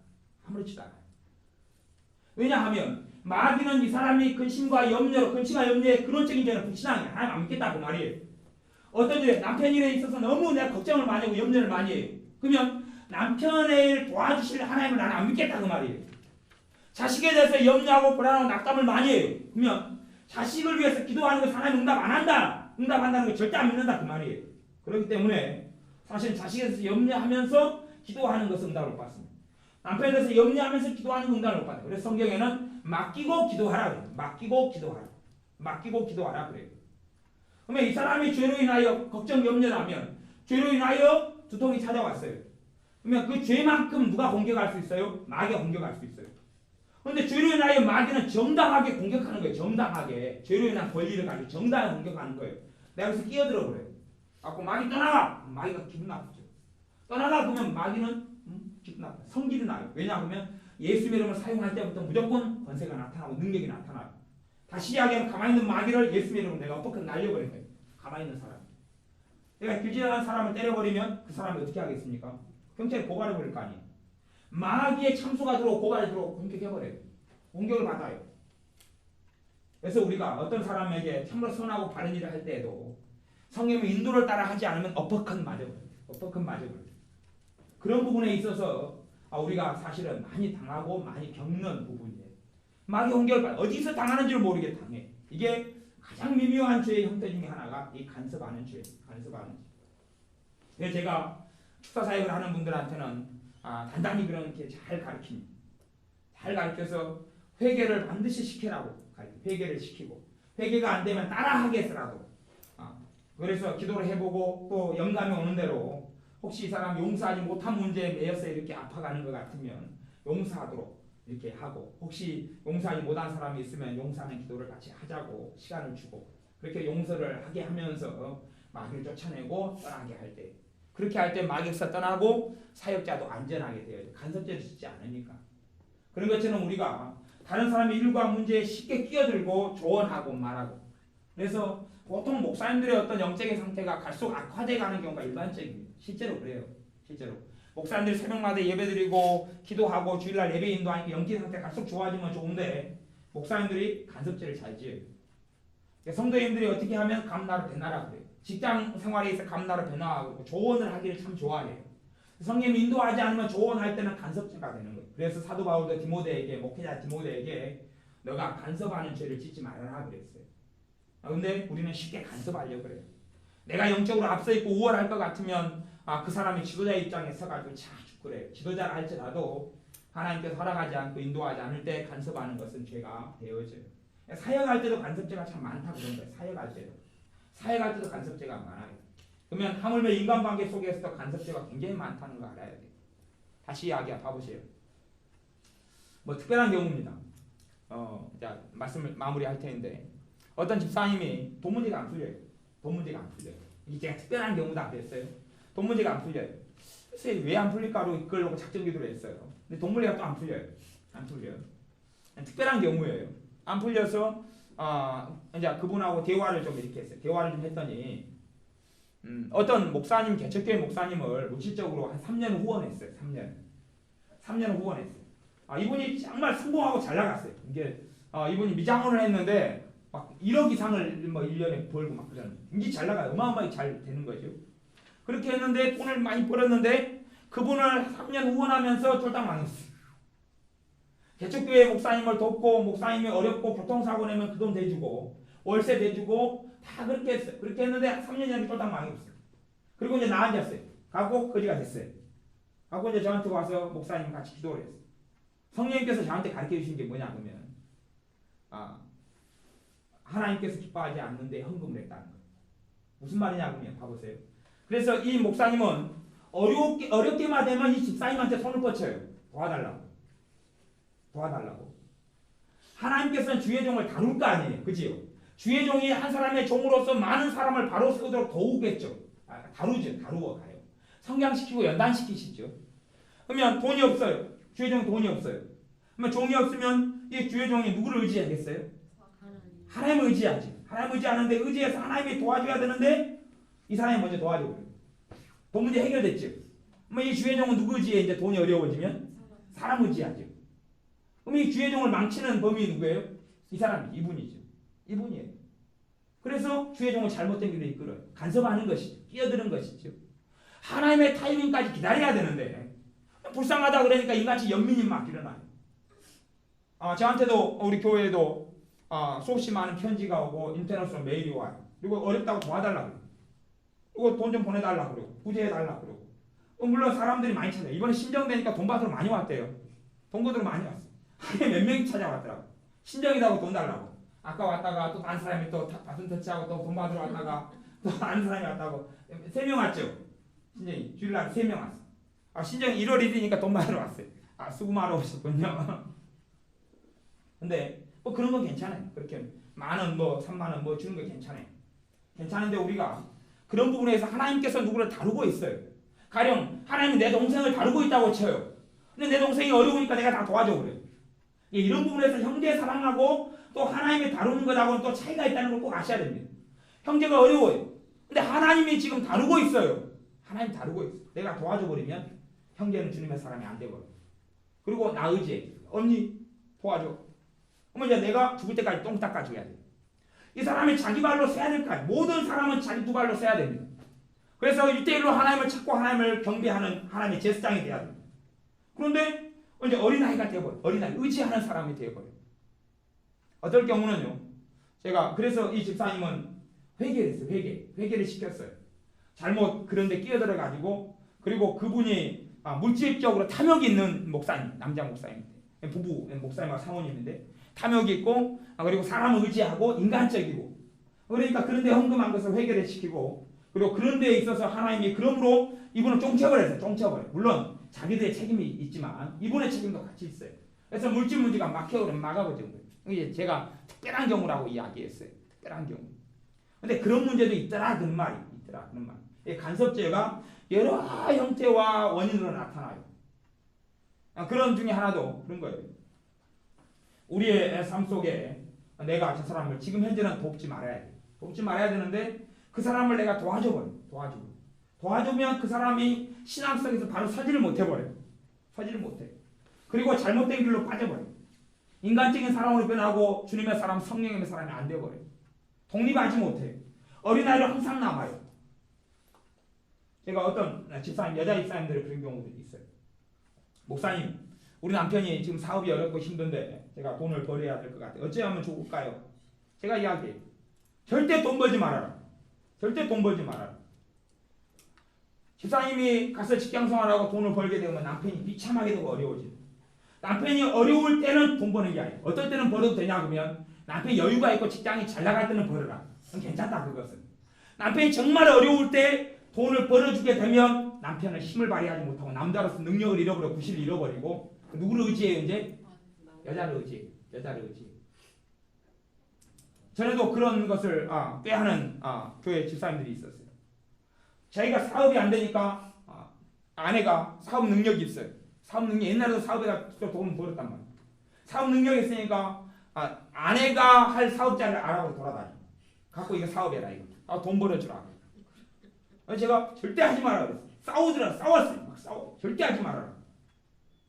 왜냐하면 마귀는 이 사람이 근심과 염려에 근원적인 죄는 불신앙이야. 하나님 안 믿겠다 그 말이에요. 어떤 일에 남편 일에 있어서 너무 내가 걱정을 많이 하고 염려를 많이 해요. 그러면 남편을 도와주실 하나님을 나는 안 믿겠다 그 말이에요. 자식에 대해서 염려하고 불안하고 낙담을 많이 해요. 그러면 자식을 위해서 기도하는 것을 하나님 응답 안 한다. 응답한다는 걸 절대 안 믿는다 그 말이에요. 그렇기 때문에 사실 자식에 대해서 염려하면서 기도하는 것은 응답을 못 받습니다. 남편에 대해서 염려하면서 기도하는 건 응답을 못 받아요. 그래서 성경에는 맡기고 기도하라 그래요. 맡기고 기도하라. 맡기고 기도하라 그래요. 그러면 이 사람이 죄로 인하여 걱정 염려하면 죄로 인하여 두통이 찾아왔어요. 그러면 그 죄만큼 누가 공격할 수 있어요? 마귀가 공격할 수 있어요. 그런데 죄로 인하여 마귀는 정당하게 공격하는 거예요. 정당하게 죄로 인한 권리를 가지고 정당하게 공격하는 거예요. 내가 여기서 끼어들어 버려요. 아고 마귀 떠나가. 마귀가 기분 나쁘죠. 떠나가 그러면 마귀는 기분 나빠. 성질이 나요. 왜냐하면 예수 이름을 사용할 때부터 무조건 권세가 나타나고 능력이 나타나요. 다시 이야기하면 가만히 있는 마귀를 예수 이름으로 내가 엎어컷 날려버린 거예요. 가만히 있는 사람. 내가 길지나간 사람을 때려버리면 그 사람이 어떻게 하겠습니까? 경찰에 고발해버릴 거 아니에요. 마귀의 참수가 들어오고 고발이 들어오고 공격해버려요. 공격을 받아요. 그래서 우리가 어떤 사람에게 참으로 선하고 바른 일을 할 때에도 성령의 인도를 따라 하지 않으면 엎어컷 맞아버려요. 엎어컷 맞아버려요. 그런 부분에 있어서 우리가 사실은 많이 당하고 많이 겪는 부분이에요. 마귀 공격을 받아 어디서 당하는 줄 모르게 당해. 이게 가장 미묘한 죄의 형태 중에 하나가 이 간섭하는 죄. 간섭하는 죄. 그래서 제가 축사 사역을 하는 분들한테는 단단히 그렇게 잘 가르칩니다. 잘 가르쳐서 회개를 반드시 시키라고 가르쳐요. 회개를 시키고 회개가 안 되면 따라하게 해서라도 그래서 기도를 해보고 또 영감이 오는 대로 혹시 이 사람 용서하지 못한 문제에 매여서 이렇게 아파가는 것 같으면 용서하도록 이렇게 하고 혹시 용서하지 못한 사람이 있으면 용서하는 기도를 같이 하자고 시간을 주고 그렇게 용서를 하게 하면서 마귀를 쫓아내고 떠나게 할 때 그렇게 할 때 마귀에서 떠나고 사역자도 안전하게 되어요. 간섭죄를 짓지 않으니까. 그런 것처럼 우리가 다른 사람의 일과 문제에 쉽게 끼어들고 조언하고 말하고 그래서 보통 목사님들의 어떤 영적인 상태가 갈수록 악화되어 가는 경우가 일반적입니다. 실제로 그래요. 실제로. 목사님들이 새벽마다 예배드리고 기도하고 주일날 예배 인도하니까 영적인 상태가 갈수록 좋아지면 좋은데 목사님들이 간섭죄를 잘 지어요. 성도님들이 어떻게 하면 감나라 배나라 그래요. 직장 생활에 있어 감나라 배나라 조언을 하기를 참 좋아해요. 성령이 인도하지 않으면 조언할 때는 간섭죄가 되는 거예요. 그래서 사도 바울도 디모데에게 목회자 디모데에게 너가 간섭하는 죄를 짓지 말아라 그랬어요. 그런데 우리는 쉽게 간섭하려고 그래요. 내가 영적으로 앞서 있고 우월할 것 같으면 그 사람이 지도자 입장에 서가지고 자주 그래요. 지도자를 할지라도 하나님께서 허락하지 않고 인도하지 않을 때 간섭하는 것은 죄가 되어져요. 사역할 때도 간섭죄가 참 많다 그런 거예요. 사역할 때도 간섭죄가 많아요. 그러면 하물며 인간관계 속에서도 간섭죄가 굉장히 많다는 거 알아야 돼요. 다시 이야기 봐보세요. 뭐 특별한 경우입니다. 자 말씀을 마무리할 텐데 어떤 집사님이 돈 문제가 안 풀려요. 돈 문제가 안 풀려요. 이게 제가 특별한 경우다 그랬어요. 돈 문제가 안 풀려요. 글쎄 왜 안 풀릴까로 이끌려고 작정기도를 했어요. 근데 돈 문제가 또 안 풀려요. 안 풀려요. 특별한 경우예요. 안 풀려서 이제 그분하고 대화를 좀 이렇게 했어요. 대화를 좀 했더니 어떤 목사님 개척교회 목사님을 물질적으로 한 3년 후원했어요. 3년 후원했어요. 이분이 정말 성공하고 잘 나갔어요. 이게 이분이 미장원을 했는데 막 1억 이상을 뭐 1년에 벌고 막 그러는. 이게 잘 나가요. 어마어마하게 잘 되는 거죠. 그렇게 했는데 돈을 많이 벌었는데 그분을 3년 후원하면서 쫄딱 망했어요. 개척교회 목사님을 돕고 목사님이 어렵고 교통사고 내면 그 돈 대주고 월세 대주고 다 그렇게 했어요. 그렇게 했는데 3년 전에 쫄딱 망했어요. 그리고 이제 나 앉았어요. 가고 거지가 됐어요. 가고 이제 저한테 와서 목사님 같이 기도를 했어요. 성령님께서 저한테 가르쳐 주신 게 뭐냐 그러면 하나님께서 기뻐하지 않는데 헌금을 했다는 거예요. 무슨 말이냐 그러면 봐보세요. 그래서 이 목사님은 어렵게만 되면 이 집사님한테 손을 뻗쳐요. 도와달라고. 하나님께서는 주의 종을 다룰 거 아니에요. 그지요? 주의 종이 한 사람의 종으로서 많은 사람을 바로 세우도록 도우겠죠. 다루어 가요. 성장시키고 연단시키시죠. 그러면 돈이 없어요. 주의 종이 돈이 없어요. 그러면 종이 없으면 이 주의 종이 누구를 의지하겠어요? 하나님을 의지하지. 하나님 의지하는데 의지해서 하나님이 도와줘야 되는데 이 사람이 먼저 도와줘요. 돈 문제 해결됐죠. 그러면 이 주의 종은 누구 의지에 이제 돈이 어려워지면 사람 의지하죠. 그럼 이 주의 종을 망치는 범인이 누구예요? 이 사람이 이분이죠. 이분이에요. 그래서 주의 종을 잘못된 길로 이끌어요. 간섭하는 것이죠. 끼어드는 것이죠. 하나님의 타이밍까지 기다려야 되는데 불쌍하다 그러니까 인간치 연민이 막 일어나요. 저한테도 우리 교회에도 수없이 많은 편지가 오고 인터넷으로 메일이 와요. 그리고 어렵다고 도와달라고 그래요. 그리고 돈 좀 보내달라고 그러고 구제해달라고 그러고 물론 사람들이 많이 찾아요. 이번에 신정되니까 돈 받으러 많이 왔대요. 돈 받으러 많이 왔어요. 하루에 몇 명이 찾아왔더라고. 신정이라고 돈 달라고. 아까 왔다가 또 다른 사람이 또 가슴 터치하고 또 돈 받으러 왔다가 또 다른 사람이 왔다고 3명 왔죠. 신정이 주일날 3명 왔어. 신정이 1월 1일이니까 돈 받으러 왔어요. 수고하러 오셨군요. 근데 뭐 그런 건 괜찮아요. 그렇게 만원 뭐 3만원 뭐 주는 거 괜찮아요. 괜찮은데 우리가 그런 부분에서 하나님께서 누구를 다루고 있어요. 가령 하나님이 내 동생을 다루고 있다고 쳐요. 근데 내 동생이 어려우니까 내가 다 도와줘 그래요. 이런 부분에서 형제 사랑하고 또 하나님이 다루는 것하고는 또 차이가 있다는 걸 꼭 아셔야 됩니다. 형제가 어려워요. 근데 하나님이 지금 다루고 있어요. 하나님 다루고 있어요. 내가 도와줘 버리면 형제는 주님의 사람이 안 되버려요. 그리고 나 의지해. 언니 도와줘. 그러면 이제 내가 죽을 때까지 똥 닦아줘야 돼요. 이 사람이 자기 발로 서야 될까요? 모든 사람은 자기 두 발로 서야 됩니다. 그래서 1대1로 하나님을 찾고 하나님을 경배하는 하나님의 제사장이 돼야 됩니다. 그런데 이제 어린아이가 되어버려요. 어린아이 의지하는 사람이 되어버려요. 어떨 경우는요. 제가 그래서 이 집사님은 회개를 했어요. 회개를 시켰어요. 잘못 그런데 끼어들어가지고 그리고 그분이 물질적으로 탐욕이 있는 목사님, 남자 목사님인데 부부 목사님과 사모님인데 탐욕이 있고 그리고 사람을 의지하고 인간적이고 그러니까 그런데 헌금한 것을 회개를 시키고 그리고 그런 데에 있어서 하나님이 그러므로 이분을 쫑쳐버렸어요. 쫑쳐버려요. 물론 자기들의 책임이 있지만 이분의 책임도 같이 있어요. 그래서 물질 문제가 막아버린 거예요. 이게 제가 특별한 경우라고 이야기했어요. 특별한 경우. 근데 그런 문제도 있더라 그런 말이 있더라 그런 말. 이 간섭죄가 여러 형태와 원인으로 나타나요. 그런 중에 하나도 그런 거예요. 우리의 삶 속에 내가 저 사람을 지금 현재는 돕지 말아야 돼. 돕지 말아야 되는데 그 사람을 내가 도와줘버려. 도와주면 그 사람이 신앙성에서 바로 서지를 못해버려요. 서지를 못해. 그리고 잘못된 길로 빠져버려요. 인간적인 사람으로 변하고 주님의 사람, 성령의 사람이 안 되어버려요. 독립하지 못해요. 어린아이로 항상 남아요. 제가 어떤 집사님, 여자 집사님들의 그런 경우들이 있어요. 목사님, 우리 남편이 지금 사업이 어렵고 힘든데 제가 돈을 벌어야 될 것 같아요. 어찌하면 좋을까요? 제가 이야기해요. 절대 돈 벌지 말아라. 절대 돈 벌지 말아라. 집사님이 가서 직장생활하고 돈을 벌게 되면 남편이 비참하게 되고 어려워집니다. 남편이 어려울 때는 돈 버는 게 아니에요. 어떨 때는 벌어도 되냐 그러면 남편이 여유가 있고 직장이 잘 나갈 때는 벌어라. 그럼 괜찮다 그것은. 남편이 정말 어려울 때 돈을 벌어주게 되면 남편은 힘을 발휘하지 못하고 남자로서 능력을 잃어버리고 구실을 잃어버리고 누구를 의지해요 이제? 여자를 의지해요. 여자를 의지해요. 전에도 그런 것을 꾀하는 교회 집사님들이 있었어요. 자기가 사업이 안 되니까 아내가 사업 능력이 있어요. 사업 능력 옛날에도 사업에다 돈을 벌었단 말이에요. 사업 능력이 있으니까 아내가 할 사업자를 알아보고 돌아다녀. 갖고 이거 사업해라 이거. 돈 벌어주라. 제가 절대 하지 마라 그랬어요. 싸웠어요. 막 싸워. 절대 하지 말아라.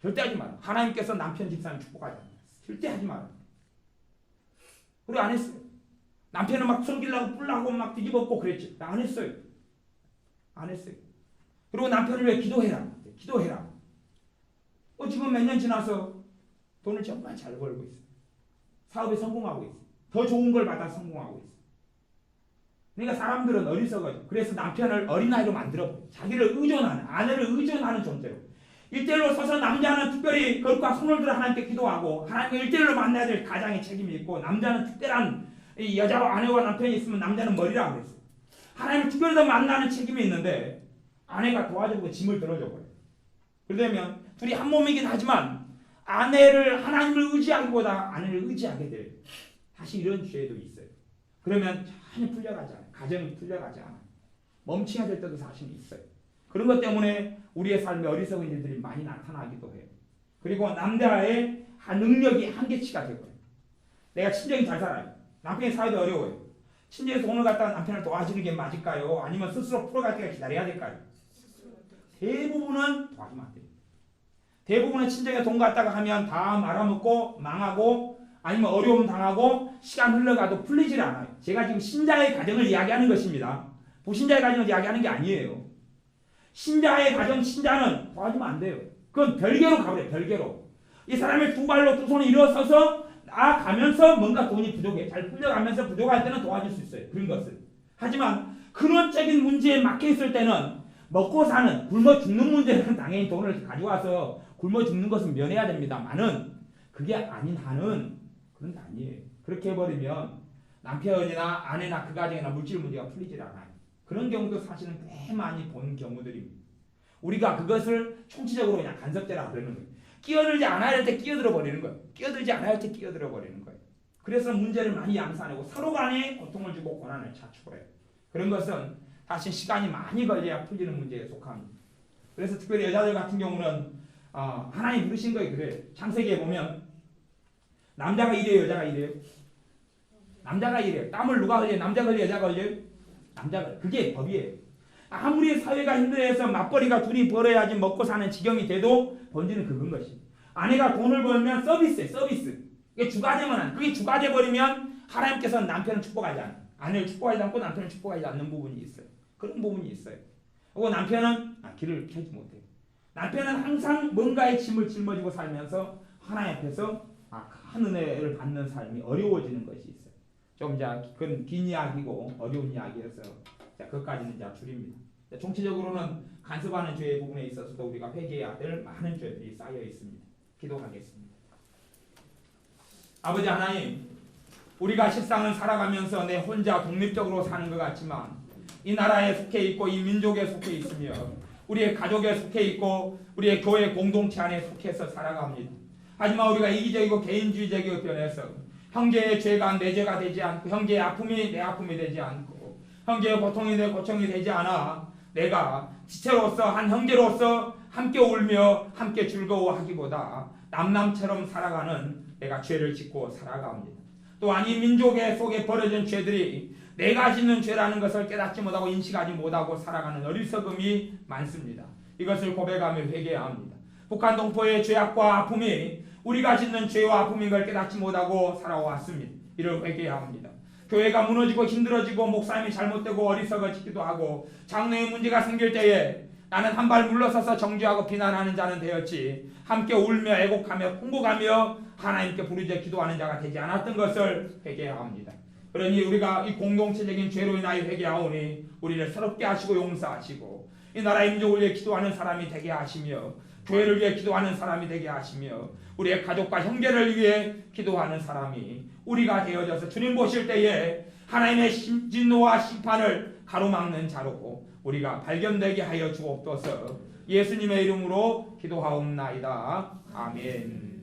절대 하지 마라. 하나님께서 남편 집사님 축복하지 않아요. 절대 하지 마라. 우리 안 했어요. 남편은 막 섬기려고 뿔라고 막 뒤집었고 그랬죠. 나 안 했어요. 안 했어요. 그리고 남편을 위해 기도해라. 지금 몇 년 지나서 돈을 정말 잘 벌고 있어요. 사업에 성공하고 있어요. 더 좋은 걸 받아 성공하고 있어요. 그러니까 사람들은 어리석어요. 그래서 남편을 어린아이로 만들어버려요. 자기를 의존하는, 아내를 의존하는 존재로. 1대1로 서서 남자는 특별히 거룩과 손을 들어 하나님께 기도하고 하나님과 1대1로 만나야 될 가장의 책임이 있고 남자는 특별한 이 여자와 아내와 남편이 있으면 남자는 머리라고 그랬어요. 하나님을 특별히 더 만나는 책임이 있는데 아내가 도와주고 짐을 들어줘버려요. 그러면 둘이 한 몸이긴 하지만 아내를 하나님을 의지하기보다 아내를 의지하게 돼요. 사실 이런 죄도 있어요. 그러면 전혀 풀려가지 않아요. 가정이 풀려가지 않아요. 멈춰야 될 때도 사실 있어요. 그런 것 때문에 우리의 삶에 어리석은 일들이 많이 나타나기도 해요. 그리고 남자의 능력이 한계치가 되고요. 내가 친정이 잘 살아요. 남편이 사회도 어려워요. 친정에서 돈을 갖다가 남편을 도와주는 게 맞을까요? 아니면 스스로 풀어갈 때가 기다려야 될까요? 대부분은 도와주면 안 돼요. 대부분은 친정에 돈 갖다가 하면 다 말아먹고 망하고 아니면 어려움 당하고 시간 흘러가도 풀리질 않아요. 제가 지금 신자의 가정을 이야기하는 것입니다. 불신자의 가정을 이야기하는 게 아니에요. 신자의 가정, 신자는 도와주면 안 돼요. 그건 별개로 가버려요. 별개로. 이 사람이 두 발로 두 손을 일어서서 나아가면서 뭔가 돈이 부족해. 잘 풀려가면서 부족할 때는 도와줄 수 있어요. 그런 것을. 하지만 근원적인 문제에 막혀 있을 때는 먹고 사는, 굶어 죽는 문제는 당연히 돈을 가져와서 굶어 죽는 것은 면해야 됩니다만은 그게 아닌 한은 그런 게 아니에요. 그렇게 해버리면 남편이나 아내나 그 가정이나 물질 문제가 풀리질 않아요. 그런 경우도 사실은 꽤 많이 본 경우들입니다. 우리가 그것을 총체적으로 그냥 간섭제라고 그러는 거예요. 끼어들지 않아야 할 때 끼어들어 버리는 거예요. 끼어들지 않아야 할 때 끼어들어 버리는 거예요. 그래서 문제를 많이 양산하고 서로 간에 고통을 주고 고난을 자초해요. 그런 것은 사실 시간이 많이 걸려야 풀리는 문제에 속합니다. 그래서 특별히 여자들 같은 경우는 하나님 부르신 거예요. 그래요. 창세기에 보면 남자가 이래요, 여자가 이래요. 남자가 이래요. 땀을 누가 흘려요? 남자가 흘려요, 여자가 흘려요? 남자가. 그게 법이에요. 아무리 사회가 힘들어서 맞벌이가 둘이 벌어야지 먹고 사는 지경이 돼도 본질은 그건 것이. 아내가 돈을 벌면 서비스예요, 서비스. 이게 주가 되면 안. 그게 주가 돼 버리면 하나님께서는 남편을 축복하지 않아요. 아내를 축복하지 않고 남편을 축복하지 않는 부분이 있어요. 그런 부분이 있어요. 그리고 남편은 길을 펴지 못해요. 남편은 항상 뭔가의 짐을 짊어지고 살면서 하나님 앞에서 큰 은혜를 받는 삶이 어려워지는 것이 있어요. 좀 이제 그건 긴 이야기고 어려운 이야기여서 그것까지는 이제 줄입니다. 총체적으로는 간섭하는 죄의 부분에 있어서도 우리가 회개해야 될 많은 죄들이 쌓여 있습니다. 기도하겠습니다. 아버지 하나님, 우리가 실상을 살아가면서 내 혼자 독립적으로 사는 것 같지만 이 나라에 속해 있고 이 민족에 속해 있으며 우리의 가족에 속해 있고 우리의 교회 공동체 안에 속해서 살아갑니다. 하지만 우리가 이기적이고 개인주의적이고 변해서 형제의 죄가 내 죄가 되지 않고 형제의 아픔이 내 아픔이 되지 않고 형제의 고통이 내 고통이 되지 않아 내가 지체로서 한 형제로서 함께 울며 함께 즐거워하기보다 남남처럼 살아가는 내가 죄를 짓고 살아갑니다. 또한 이 민족의 속에 벌어진 죄들이 내가 짓는 죄라는 것을 깨닫지 못하고 인식하지 못하고 살아가는 어리석음이 많습니다. 이것을 고백하며 회개해야 합니다. 북한 동포의 죄악과 아픔이 우리가 짓는 죄와 아픔인 걸 깨닫지 못하고 살아왔습니다. 이를 회개해야 합니다. 교회가 무너지고 힘들어지고 목사님이 잘못되고 어리석어지기도 하고 장래의 문제가 생길 때에 나는 한 발 물러서서 정죄하고 비난하는 자는 되었지 함께 울며 애곡하며 통곡하며 하나님께 부르짖어 기도하는 자가 되지 않았던 것을 회개해야 합니다. 그러니 우리가 이 공동체적인 죄로 인하여 회개하오니 우리를 새롭게 하시고 용서하시고 이 나라의 민족을 위해 기도하는 사람이 되게 하시며 교회를 위해 기도하는 사람이 되게 하시며 우리의 가족과 형제를 위해 기도하는 사람이 우리가 되어져서 주님 보실 때에 하나님의 진노와 심판을 가로막는 자로 우리가 발견되게 하여 주옵소서. 예수님의 이름으로 기도하옵나이다. 아멘.